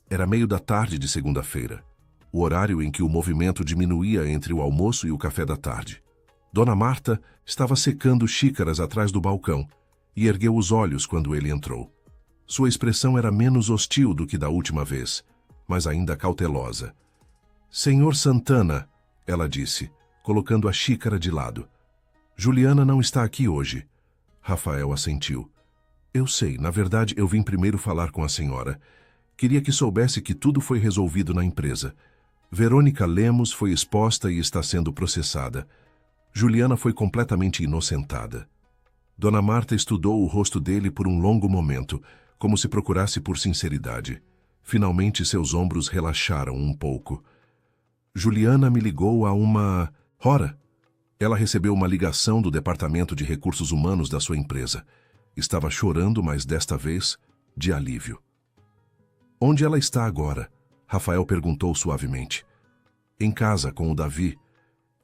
Era meio da tarde de segunda-feira, o horário em que o movimento diminuía entre o almoço e o café da tarde. Dona Marta estava secando xícaras atrás do balcão e ergueu os olhos quando ele entrou. Sua expressão era menos hostil do que da última vez, mas ainda cautelosa. Senhor Santana, ela disse, colocando a xícara de lado. Juliana não está aqui hoje. Rafael assentiu. Eu sei, na verdade eu vim primeiro falar com a senhora. Queria que soubesse que tudo foi resolvido na empresa. Verônica Lemos foi exposta e está sendo processada. Juliana foi completamente inocentada. Dona Marta estudou o rosto dele por um longo momento, como se procurasse por sinceridade. Finalmente seus ombros relaxaram um pouco. Juliana me ligou a uma hora. Ela recebeu uma ligação do Departamento de Recursos Humanos da sua empresa. Estava chorando, mas desta vez, de alívio. Onde ela está agora? Rafael perguntou suavemente. Em casa, com o Davi.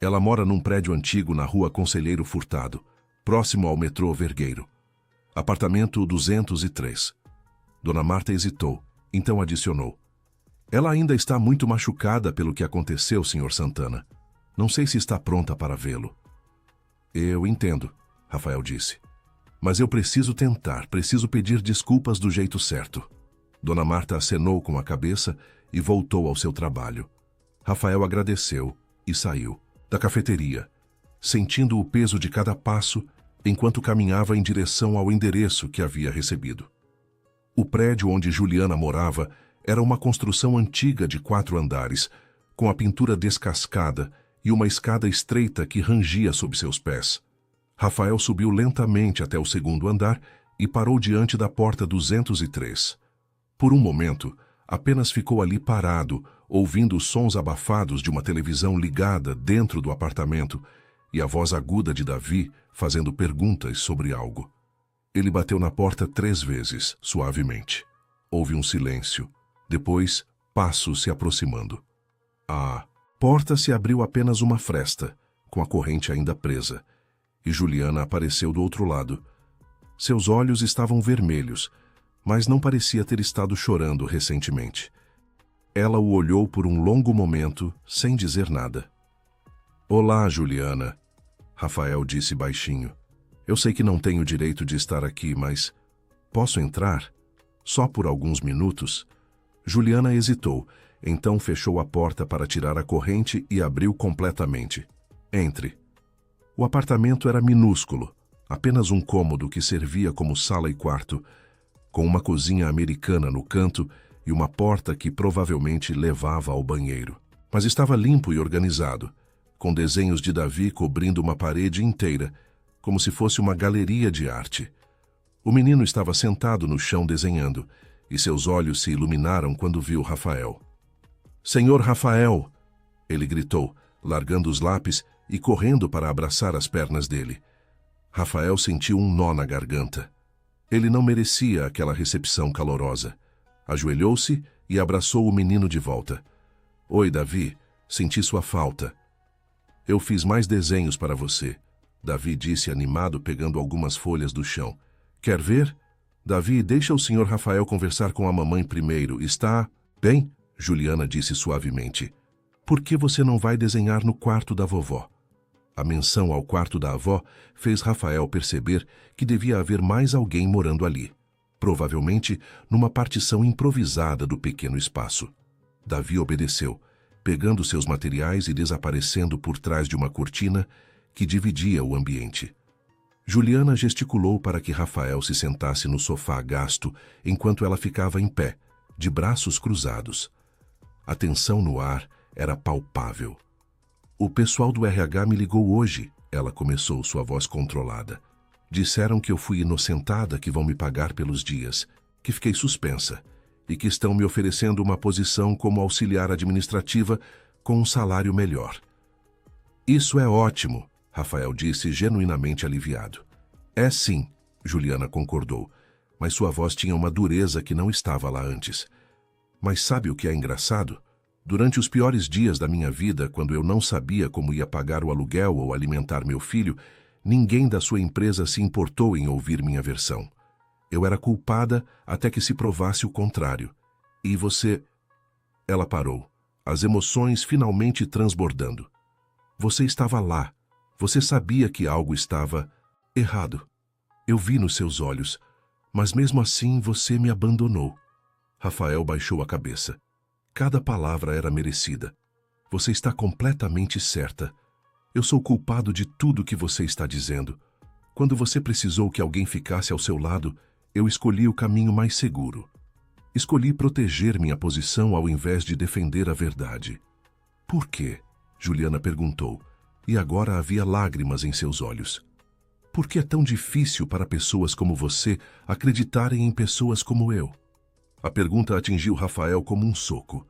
Ela mora num prédio antigo na rua Conselheiro Furtado, próximo ao metrô Vergueiro. Apartamento 203. Dona Marta hesitou, então adicionou. Ela ainda está muito machucada pelo que aconteceu, Sr. Santana. Não sei se está pronta para vê-lo. Eu entendo, Rafael disse. Mas eu preciso tentar, preciso pedir desculpas do jeito certo. Dona Marta acenou com a cabeça e voltou ao seu trabalho. Rafael agradeceu e saiu da cafeteria, sentindo o peso de cada passo enquanto caminhava em direção ao endereço que havia recebido. O prédio onde Juliana morava era uma construção antiga de 4 andares, com a pintura descascada e uma escada estreita que rangia sob seus pés. Rafael subiu lentamente até o 2º andar e parou diante da porta 203. Por um momento, apenas ficou ali parado, ouvindo os sons abafados de uma televisão ligada dentro do apartamento e a voz aguda de Davi fazendo perguntas sobre algo. Ele bateu na porta 3 vezes, suavemente. Houve um silêncio. Depois, passos se aproximando. A porta se abriu apenas uma fresta, com a corrente ainda presa, e Juliana apareceu do outro lado. Seus olhos estavam vermelhos, mas não parecia ter estado chorando recentemente. Ela o olhou por um longo momento, sem dizer nada. "Olá, Juliana", Rafael disse baixinho. "Eu sei que não tenho direito de estar aqui, mas posso entrar? Só por alguns minutos?" Juliana hesitou, então fechou a porta para tirar a corrente e abriu completamente. "Entre." O apartamento era minúsculo, apenas um cômodo que servia como sala e quarto, com uma cozinha americana no canto e uma porta que provavelmente levava ao banheiro. Mas estava limpo e organizado, com desenhos de Davi cobrindo uma parede inteira, como se fosse uma galeria de arte. O menino estava sentado no chão desenhando, e seus olhos se iluminaram quando viu Rafael. "Senhor Rafael!" ele gritou, largando os lápis e correndo para abraçar as pernas dele. Rafael sentiu um nó na garganta. Ele não merecia aquela recepção calorosa. Ajoelhou-se e abraçou o menino de volta. "Oi, Davi, senti sua falta." "Eu fiz mais desenhos para você", Davi disse animado, pegando algumas folhas do chão. "Quer ver?" "Davi, deixa o senhor Rafael conversar com a mamãe primeiro. Está bem?" Juliana disse suavemente. "Por que você não vai desenhar no quarto da vovó?" A menção ao quarto da avó fez Rafael perceber que devia haver mais alguém morando ali, provavelmente numa partição improvisada do pequeno espaço. Davi obedeceu, pegando seus materiais e desaparecendo por trás de uma cortina que dividia o ambiente. Juliana gesticulou para que Rafael se sentasse no sofá gasto enquanto ela ficava em pé, de braços cruzados. A tensão no ar era palpável. "O pessoal do RH me ligou hoje", ela começou, sua voz controlada. "Disseram que eu fui inocentada, que vão me pagar pelos dias, que fiquei suspensa e que estão me oferecendo uma posição como auxiliar administrativa com um salário melhor." "Isso é ótimo", Rafael disse, genuinamente aliviado. "É sim", Juliana concordou, mas sua voz tinha uma dureza que não estava lá antes. "Mas sabe o que é engraçado? Durante os piores dias da minha vida, quando eu não sabia como ia pagar o aluguel ou alimentar meu filho, ninguém da sua empresa se importou em ouvir minha versão. Eu era culpada até que se provasse o contrário. E você..." Ela parou, as emoções finalmente transbordando. "Você estava lá. Você sabia que algo estava errado. Eu vi nos seus olhos, mas mesmo assim você me abandonou." Rafael baixou a cabeça. Cada palavra era merecida. "Você está completamente certa. Eu sou culpado de tudo que você está dizendo. Quando você precisou que alguém ficasse ao seu lado, eu escolhi o caminho mais seguro. Escolhi proteger minha posição ao invés de defender a verdade." "Por quê?" Juliana perguntou, e agora havia lágrimas em seus olhos. "Por que é tão difícil para pessoas como você acreditarem em pessoas como eu?" A pergunta atingiu Rafael como um soco.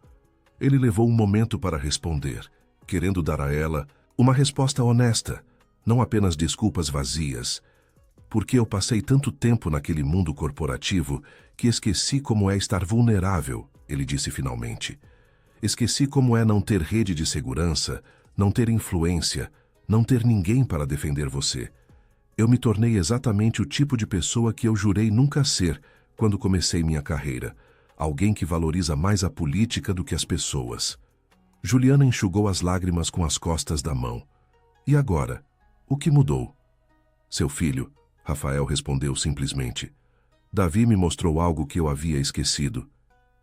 Ele levou um momento para responder, querendo dar a ela uma resposta honesta, não apenas desculpas vazias. "Porque eu passei tanto tempo naquele mundo corporativo que esqueci como é estar vulnerável", ele disse finalmente. "Esqueci como é não ter rede de segurança, não ter influência, não ter ninguém para defender você. Eu me tornei exatamente o tipo de pessoa que eu jurei nunca ser quando comecei minha carreira, alguém que valoriza mais a política do que as pessoas." Juliana enxugou as lágrimas com as costas da mão. "E agora? O que mudou?" "Seu filho", Rafael respondeu simplesmente. "Davi me mostrou algo que eu havia esquecido.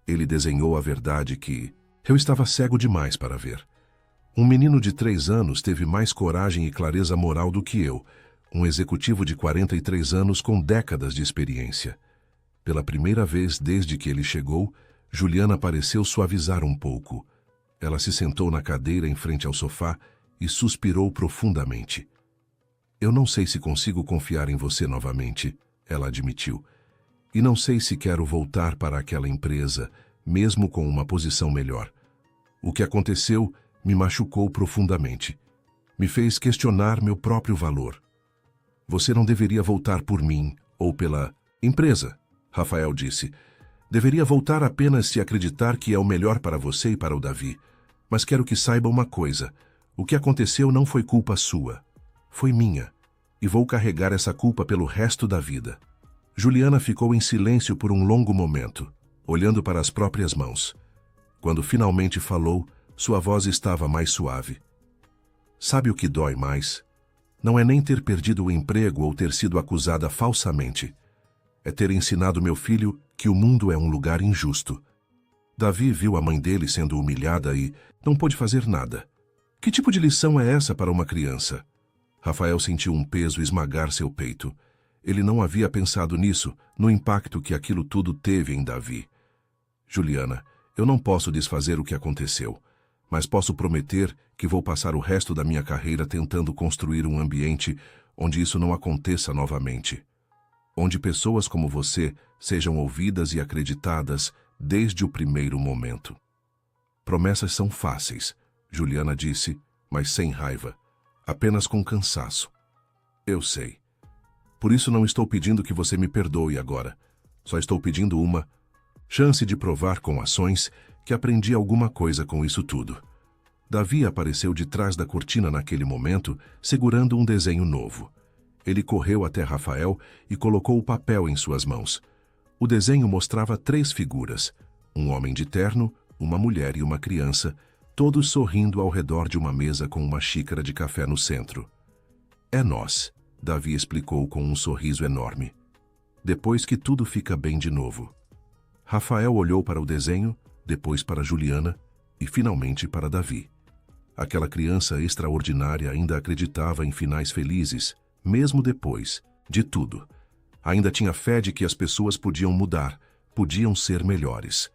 Ele desenhou a verdade que eu estava cego demais para ver. Um menino de 3 anos teve mais coragem e clareza moral do que eu, um executivo de 43 anos com décadas de experiência. Pela primeira vez desde que ele chegou, Juliana pareceu suavizar um pouco. Ela se sentou na cadeira em frente ao sofá e suspirou profundamente. Eu não sei se consigo confiar em você novamente, ela admitiu. E não sei se quero voltar para aquela empresa, mesmo com uma posição melhor. O que aconteceu me machucou profundamente. Me fez questionar meu próprio valor. Você não deveria voltar por mim ou pela empresa, Rafael disse. Deveria voltar apenas se acreditar que é o melhor para você e para o Davi. Mas quero que saiba uma coisa. O que aconteceu não foi culpa sua. Foi minha. E vou carregar essa culpa pelo resto da vida. Juliana ficou em silêncio por um longo momento, olhando para as próprias mãos. Quando finalmente falou, sua voz estava mais suave. Sabe o que dói mais? Não é nem ter perdido o emprego ou ter sido acusada falsamente. É ter ensinado meu filho que o mundo é um lugar injusto. Davi viu a mãe dele sendo humilhada e não pôde fazer nada. Que tipo de lição é essa para uma criança? Rafael sentiu um peso esmagar seu peito. Ele não havia pensado nisso, no impacto que aquilo tudo teve em Davi. Juliana, eu não posso desfazer o que aconteceu, mas posso prometer que vou passar o resto da minha carreira tentando construir um ambiente onde isso não aconteça novamente. Onde pessoas como você sejam ouvidas e acreditadas desde o primeiro momento. Promessas são fáceis, Juliana disse, mas sem raiva, apenas com cansaço. Eu sei. Por isso não estou pedindo que você me perdoe agora. Só estou pedindo uma chance de provar com ações que aprendi alguma coisa com isso tudo. Davi apareceu de trás da cortina naquele momento, segurando um desenho novo. Ele correu até Rafael e colocou o papel em suas mãos. O desenho mostrava 3 figuras, um homem de terno, uma mulher e uma criança, todos sorrindo ao redor de uma mesa com uma xícara de café no centro. É nós, Davi explicou com um sorriso enorme. Depois que tudo fica bem de novo. Rafael olhou para o desenho, depois para Juliana e finalmente para Davi. Aquela criança extraordinária ainda acreditava em finais felizes, mesmo depois de tudo. Ainda tinha fé de que as pessoas podiam mudar, podiam ser melhores.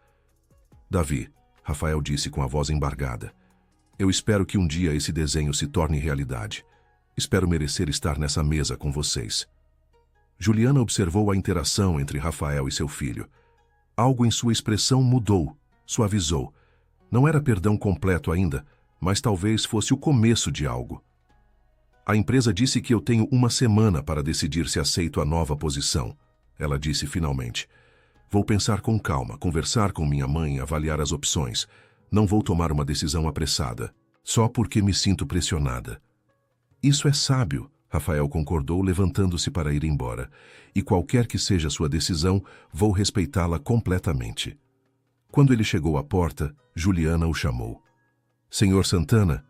Davi, Rafael disse com a voz embargada, eu espero que um dia esse desenho se torne realidade. Espero merecer estar nessa mesa com vocês. Juliana observou a interação entre Rafael e seu filho. Algo em sua expressão mudou, suavizou. Não era perdão completo ainda, mas talvez fosse o começo de algo. A empresa disse que eu tenho uma semana para decidir se aceito a nova posição, ela disse finalmente. Vou pensar com calma, conversar com minha mãe e avaliar as opções. Não vou tomar uma decisão apressada, só porque me sinto pressionada. Isso é sábio, Rafael concordou, levantando-se para ir embora. E qualquer que seja sua decisão, vou respeitá-la completamente. Quando ele chegou à porta, Juliana o chamou. Senhor Santana,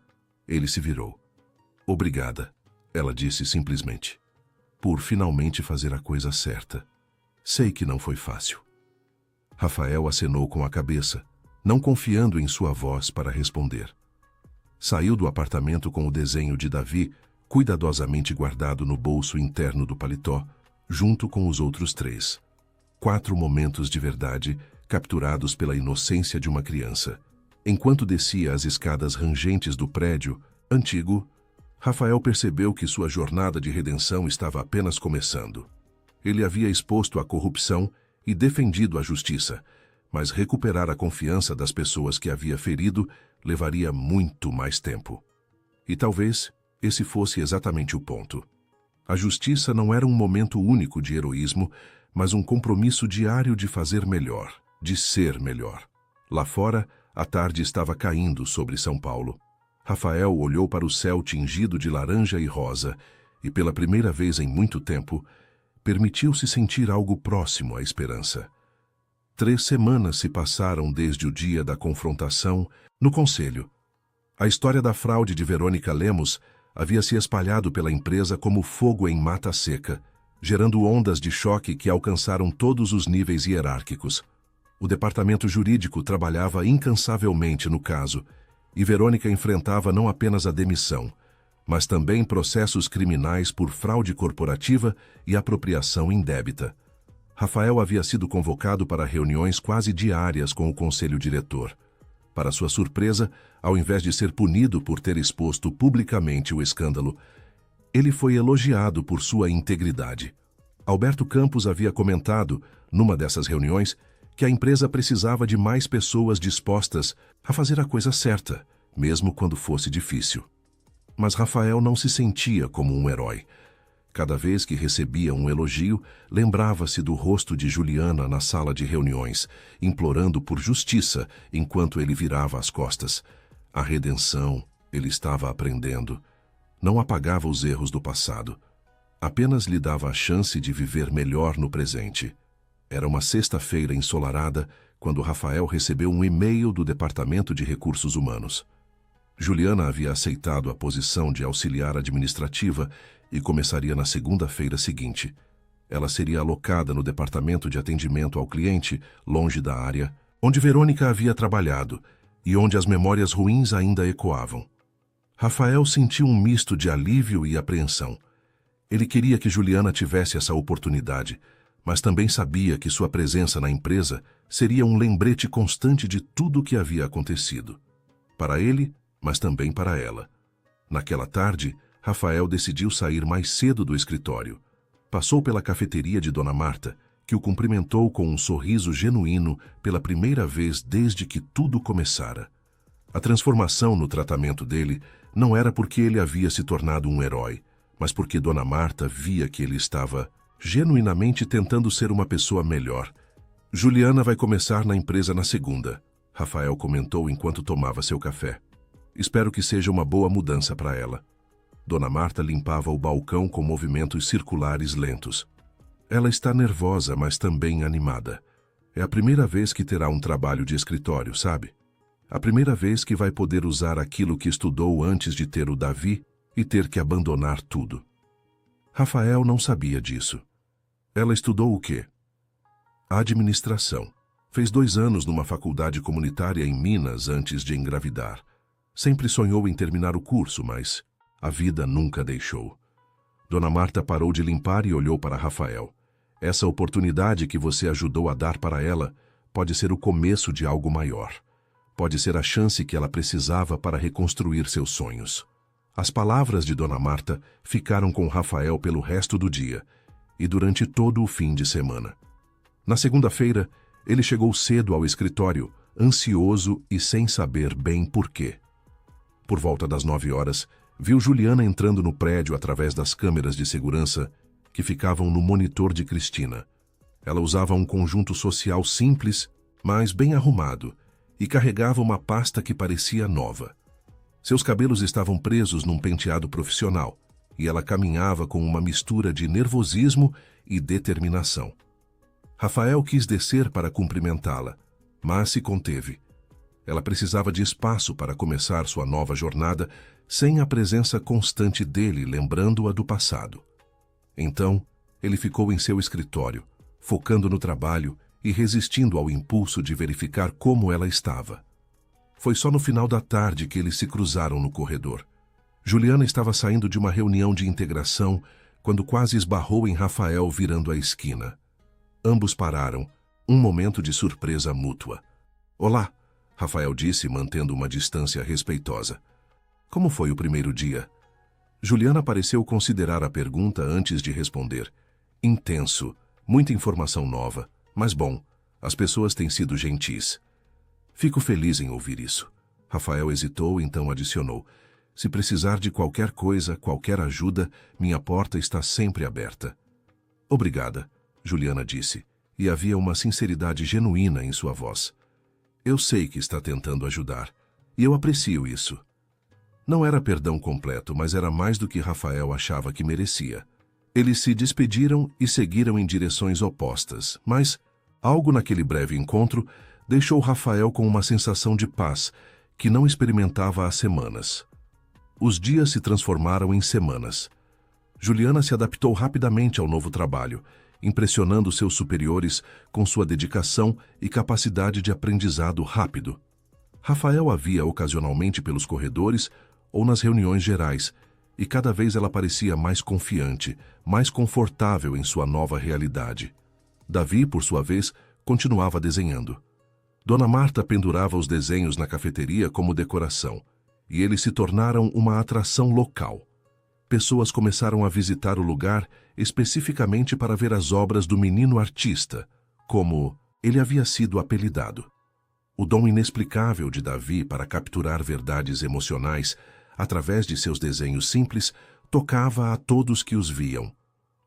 ele se virou. Obrigada, ela disse simplesmente, por finalmente fazer a coisa certa. Sei que não foi fácil. Rafael acenou com a cabeça, não confiando em sua voz para responder. Saiu do apartamento com o desenho de Davi, cuidadosamente guardado no bolso interno do paletó, junto com os outros 3. 4 momentos de verdade, capturados pela inocência de uma criança. Enquanto descia as escadas rangentes do prédio antigo, Rafael percebeu que sua jornada de redenção estava apenas começando. Ele havia exposto a corrupção e defendido a justiça, mas recuperar a confiança das pessoas que havia ferido levaria muito mais tempo. E talvez esse fosse exatamente o ponto. A justiça não era um momento único de heroísmo, mas um compromisso diário de fazer melhor, de ser melhor. Lá fora, a tarde estava caindo sobre São Paulo. Rafael olhou para o céu tingido de laranja e rosa e, pela primeira vez em muito tempo, permitiu-se sentir algo próximo à esperança. 3 semanas se passaram desde o dia da confrontação no conselho. A história da fraude de Verônica Lemos havia se espalhado pela empresa como fogo em mata seca, gerando ondas de choque que alcançaram todos os níveis hierárquicos. O departamento jurídico trabalhava incansavelmente no caso, e Verônica enfrentava não apenas a demissão, mas também processos criminais por fraude corporativa e apropriação indébita. Rafael havia sido convocado para reuniões quase diárias com o conselho diretor. Para sua surpresa, ao invés de ser punido por ter exposto publicamente o escândalo, ele foi elogiado por sua integridade. Alberto Campos havia comentado, numa dessas reuniões, que a empresa precisava de mais pessoas dispostas a fazer a coisa certa, mesmo quando fosse difícil. Mas Rafael não se sentia como um herói. Cada vez que recebia um elogio, lembrava-se do rosto de Juliana na sala de reuniões, implorando por justiça enquanto ele virava as costas. A redenção, ele estava aprendendo. Não apagava os erros do passado. Apenas lhe dava a chance de viver melhor no presente. Era uma sexta-feira ensolarada quando Rafael recebeu um e-mail do Departamento de Recursos Humanos. Juliana havia aceitado a posição de auxiliar administrativa e começaria na segunda-feira seguinte. Ela seria alocada no departamento de atendimento ao cliente, longe da área, onde Verônica havia trabalhado e onde as memórias ruins ainda ecoavam. Rafael sentiu um misto de alívio e apreensão. Ele queria que Juliana tivesse essa oportunidade, mas também sabia que sua presença na empresa seria um lembrete constante de tudo o que havia acontecido. Para ele, mas também para ela. Naquela tarde, Rafael decidiu sair mais cedo do escritório. Passou pela cafeteria de Dona Marta, que o cumprimentou com um sorriso genuíno pela primeira vez desde que tudo começara. A transformação no tratamento dele não era porque ele havia se tornado um herói, mas porque Dona Marta via que ele estava genuinamente tentando ser uma pessoa melhor. Juliana vai começar na empresa na segunda, Rafael comentou enquanto tomava seu café. Espero que seja uma boa mudança para ela. Dona Marta limpava o balcão com movimentos circulares lentos. Ela está nervosa, mas também animada. É a primeira vez que terá um trabalho de escritório, sabe? A primeira vez que vai poder usar aquilo que estudou antes de ter o Davi e ter que abandonar tudo. Rafael não sabia disso. Ela estudou o quê? Administração. Fez 2 anos numa faculdade comunitária em Minas antes de engravidar. Sempre sonhou em terminar o curso, mas a vida nunca deixou. Dona Marta parou de limpar e olhou para Rafael. Essa oportunidade que você ajudou a dar para ela pode ser o começo de algo maior. Pode ser a chance que ela precisava para reconstruir seus sonhos. As palavras de Dona Marta ficaram com Rafael pelo resto do dia e durante todo o fim de semana. Na segunda-feira, ele chegou cedo ao escritório, ansioso e sem saber bem por quê. Por volta das 9 horas, viu Juliana entrando no prédio através das câmeras de segurança que ficavam no monitor de Cristina. Ela usava um conjunto social simples, mas bem arrumado, e carregava uma pasta que parecia nova. Seus cabelos estavam presos num penteado profissional, e ela caminhava com uma mistura de nervosismo e determinação. Rafael quis descer para cumprimentá-la, mas se conteve. Ela precisava de espaço para começar sua nova jornada sem a presença constante dele, lembrando-a do passado. Então, ele ficou em seu escritório, focando no trabalho e resistindo ao impulso de verificar como ela estava. Foi só no final da tarde que eles se cruzaram no corredor. Juliana estava saindo de uma reunião de integração quando quase esbarrou em Rafael virando a esquina. Ambos pararam, um momento de surpresa mútua. "Olá", Rafael disse, mantendo uma distância respeitosa. "Como foi o primeiro dia?" Juliana pareceu considerar a pergunta antes de responder. "Intenso, muita informação nova, mas bom, as pessoas têm sido gentis." "Fico feliz em ouvir isso." Rafael hesitou, então adicionou. "Se precisar de qualquer coisa, qualquer ajuda, minha porta está sempre aberta." "Obrigada", Juliana disse, e havia uma sinceridade genuína em sua voz. "Eu sei que está tentando ajudar, e eu aprecio isso." Não era perdão completo, mas era mais do que Rafael achava que merecia. Eles se despediram e seguiram em direções opostas, mas algo naquele breve encontro deixou Rafael com uma sensação de paz que não experimentava há semanas. Os dias se transformaram em semanas. Juliana se adaptou rapidamente ao novo trabalho, impressionando seus superiores com sua dedicação e capacidade de aprendizado rápido. Rafael a via ocasionalmente pelos corredores ou nas reuniões gerais, e cada vez ela parecia mais confiante, mais confortável em sua nova realidade. Davi, por sua vez, continuava desenhando. Dona Marta pendurava os desenhos na cafeteria como decoração, e eles se tornaram uma atração local. Pessoas começaram a visitar o lugar especificamente para ver as obras do menino artista, como ele havia sido apelidado. O dom inexplicável de Davi para capturar verdades emocionais através de seus desenhos simples tocava a todos que os viam.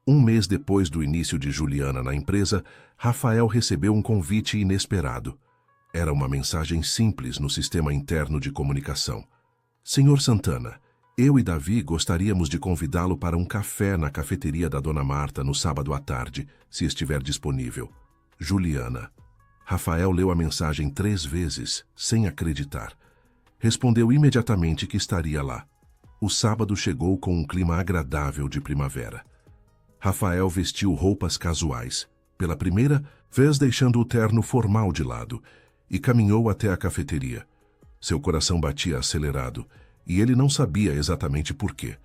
Um mês depois do início de Juliana na empresa, Rafael recebeu um convite inesperado. Era uma mensagem simples no sistema interno de comunicação. Senhor Santana, eu e Davi gostaríamos de convidá-lo para um café na cafeteria da Dona Marta no sábado à tarde, se estiver disponível. Juliana. Rafael leu a mensagem 3 vezes, sem acreditar. Respondeu imediatamente que estaria lá. O sábado chegou com um clima agradável de primavera. Rafael vestiu roupas casuais, pela primeira vez deixando o terno formal de lado, e caminhou até a cafeteria. Seu coração batia acelerado, e ele não sabia exatamente por quê.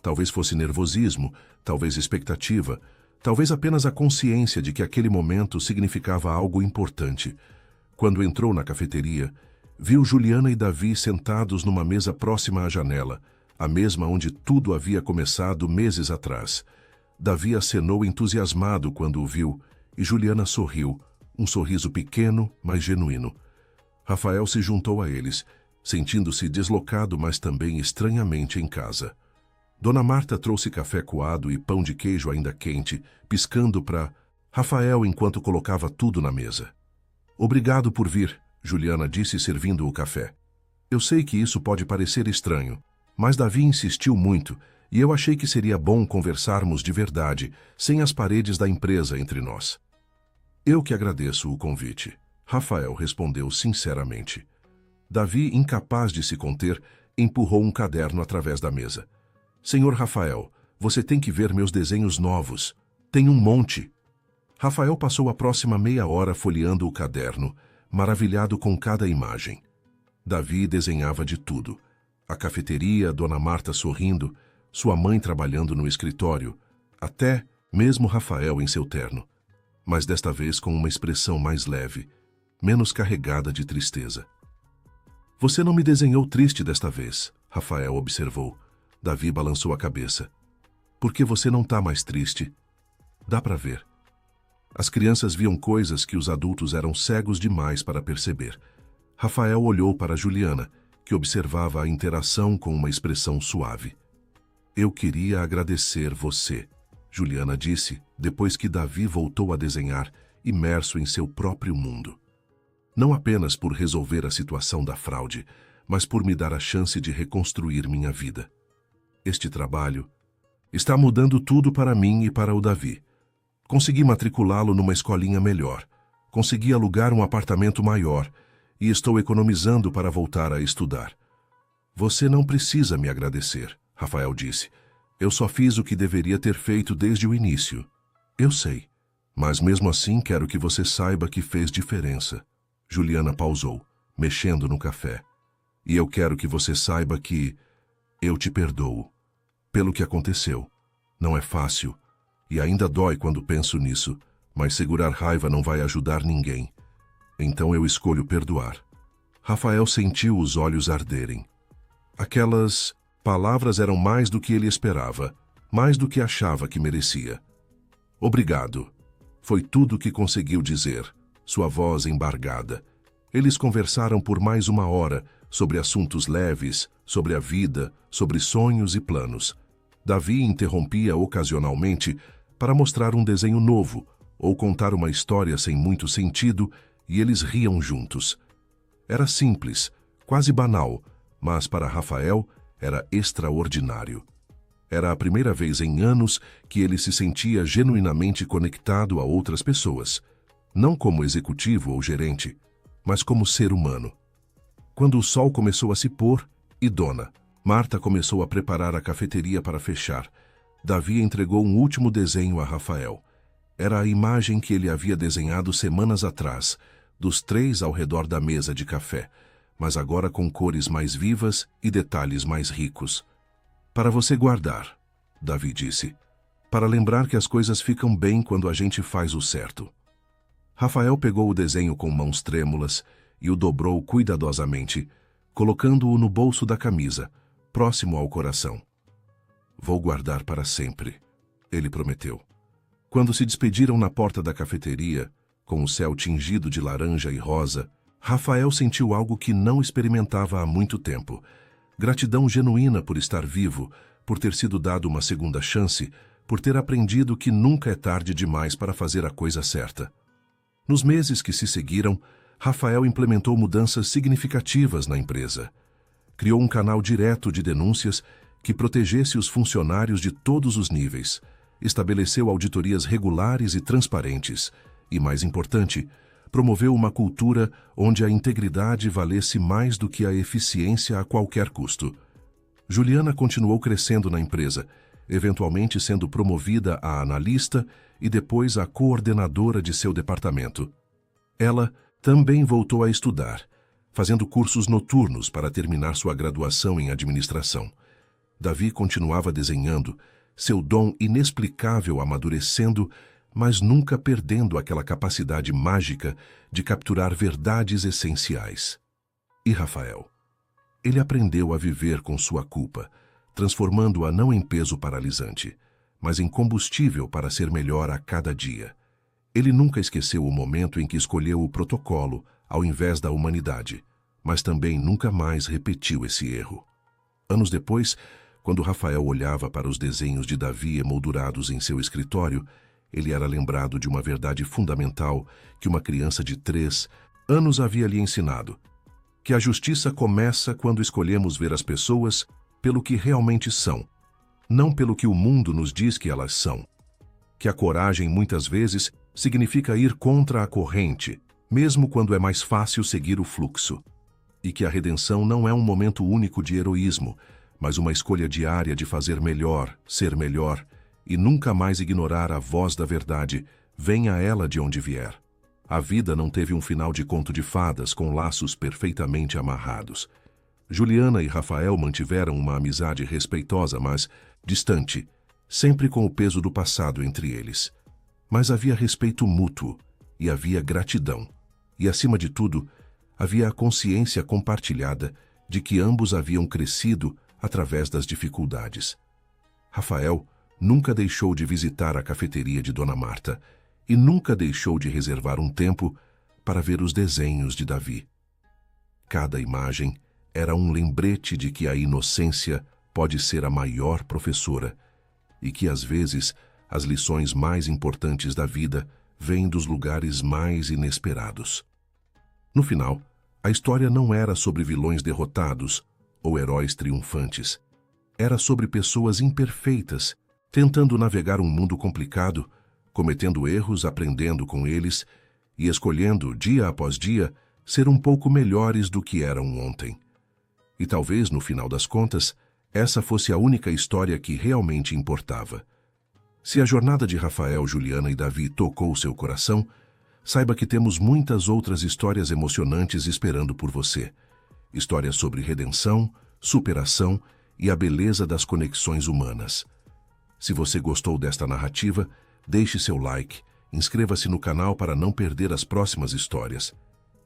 Talvez fosse nervosismo, talvez expectativa, talvez apenas a consciência de que aquele momento significava algo importante. Quando entrou na cafeteria, viu Juliana e Davi sentados numa mesa próxima à janela, a mesma onde tudo havia começado meses atrás. Davi acenou entusiasmado quando o viu, e Juliana sorriu, um sorriso pequeno, mas genuíno. Rafael se juntou a eles, sentindo-se deslocado, mas também estranhamente em casa. Dona Marta trouxe café coado e pão de queijo ainda quente, piscando para Rafael enquanto colocava tudo na mesa. Obrigado por vir, Juliana disse servindo o café. Eu sei que isso pode parecer estranho, mas Davi insistiu muito e eu achei que seria bom conversarmos de verdade, sem as paredes da empresa entre nós. Eu que agradeço o convite, Rafael respondeu sinceramente. Davi, incapaz de se conter, empurrou um caderno através da mesa. Senhor Rafael, você tem que ver meus desenhos novos. Tem um monte. Rafael passou a próxima meia hora folheando o caderno, maravilhado com cada imagem. Davi desenhava de tudo. A cafeteria, Dona Marta sorrindo, sua mãe trabalhando no escritório, até mesmo Rafael em seu terno. Mas desta vez com uma expressão mais leve, menos carregada de tristeza. Você não me desenhou triste desta vez, Rafael observou. Davi balançou a cabeça. Por que você não está mais triste? Dá para ver. As crianças viam coisas que os adultos eram cegos demais para perceber. Rafael olhou para Juliana, que observava a interação com uma expressão suave. Eu queria agradecer você, Juliana disse, depois que Davi voltou a desenhar, imerso em seu próprio mundo. Não apenas por resolver a situação da fraude, mas por me dar a chance de reconstruir minha vida. Este trabalho está mudando tudo para mim e para o Davi. Consegui matriculá-lo numa escolinha melhor, consegui alugar um apartamento maior e estou economizando para voltar a estudar. Você não precisa me agradecer, Rafael disse. Eu só fiz o que deveria ter feito desde o início. Eu sei, mas mesmo assim quero que você saiba que fez diferença. Juliana pausou, mexendo no café. E eu quero que você saiba que eu te perdoo pelo que aconteceu. Não é fácil, e ainda dói quando penso nisso, mas segurar raiva não vai ajudar ninguém. Então eu escolho perdoar. Rafael sentiu os olhos arderem. Aquelas palavras eram mais do que ele esperava, mais do que achava que merecia. Obrigado. Foi tudo que conseguiu dizer, sua voz embargada. Eles conversaram por mais 1 hora sobre assuntos leves, sobre a vida, sobre sonhos e planos. Davi interrompia ocasionalmente para mostrar um desenho novo ou contar uma história sem muito sentido e eles riam juntos. Era simples, quase banal, mas para Rafael era extraordinário. Era a primeira vez em anos que ele se sentia genuinamente conectado a outras pessoas, não como executivo ou gerente, mas como ser humano. Quando o sol começou a se pôr e Dona Marta começou a preparar a cafeteria para fechar, Davi entregou um último desenho a Rafael. Era a imagem que ele havia desenhado semanas atrás, dos 3 ao redor da mesa de café, mas agora com cores mais vivas e detalhes mais ricos. Para você guardar, Davi disse, para lembrar que as coisas ficam bem quando a gente faz o certo. Rafael pegou o desenho com mãos trêmulas e o dobrou cuidadosamente, colocando-o no bolso da camisa, próximo ao coração. Vou guardar para sempre, ele prometeu. Quando se despediram na porta da cafeteria, com o céu tingido de laranja e rosa, Rafael sentiu algo que não experimentava há muito tempo. Gratidão genuína por estar vivo, por ter sido dado uma segunda chance, por ter aprendido que nunca é tarde demais para fazer a coisa certa. Nos meses que se seguiram, Rafael implementou mudanças significativas na empresa. Criou um canal direto de denúncias que protegesse os funcionários de todos os níveis, estabeleceu auditorias regulares e transparentes e, mais importante, promoveu uma cultura onde a integridade valesse mais do que a eficiência a qualquer custo. Juliana continuou crescendo na empresa, eventualmente sendo promovida a analista e depois a coordenadora de seu departamento. Ela também voltou a estudar, fazendo cursos noturnos para terminar sua graduação em administração. Davi continuava desenhando, seu dom inexplicável amadurecendo, mas nunca perdendo aquela capacidade mágica de capturar verdades essenciais. E Rafael? Ele aprendeu a viver com sua culpa, transformando-a não em peso paralisante, mas em combustível para ser melhor a cada dia. Ele nunca esqueceu o momento em que escolheu o protocolo ao invés da humanidade, mas também nunca mais repetiu esse erro. Anos depois, quando Rafael olhava para os desenhos de Davi emoldurados em seu escritório, ele era lembrado de uma verdade fundamental que uma criança de 3 anos havia lhe ensinado: que a justiça começa quando escolhemos ver as pessoas pelo que realmente são, não pelo que o mundo nos diz que elas são. Que a coragem, muitas vezes, significa ir contra a corrente, mesmo quando é mais fácil seguir o fluxo. E que a redenção não é um momento único de heroísmo, mas uma escolha diária de fazer melhor, ser melhor, e nunca mais ignorar a voz da verdade, venha ela de onde vier. A vida não teve um final de conto de fadas com laços perfeitamente amarrados. Juliana e Rafael mantiveram uma amizade respeitosa, mas distante, sempre com o peso do passado entre eles. Mas havia respeito mútuo, e havia gratidão. E, acima de tudo, havia a consciência compartilhada de que ambos haviam crescido através das dificuldades. Rafael nunca deixou de visitar a cafeteria de Dona Marta e nunca deixou de reservar um tempo para ver os desenhos de Davi. Cada imagem era um lembrete de que a inocência pode ser a maior professora e que, às vezes, as lições mais importantes da vida vêm dos lugares mais inesperados. No final, a história não era sobre vilões derrotados ou heróis triunfantes. Era sobre pessoas imperfeitas, tentando navegar um mundo complicado, cometendo erros, aprendendo com eles e escolhendo, dia após dia, ser um pouco melhores do que eram ontem. E talvez, no final das contas, essa fosse a única história que realmente importava. Se a jornada de Rafael, Juliana e Davi tocou seu coração, saiba que temos muitas outras histórias emocionantes esperando por você. Histórias sobre redenção, superação e a beleza das conexões humanas. Se você gostou desta narrativa, deixe seu like, inscreva-se no canal para não perder as próximas histórias.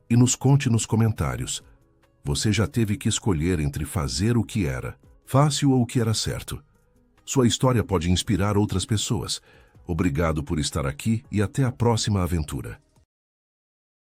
E nos conte nos comentários. Você já teve que escolher entre fazer o que era fácil ou o que era certo. Sua história pode inspirar outras pessoas. Obrigado por estar aqui e até a próxima aventura.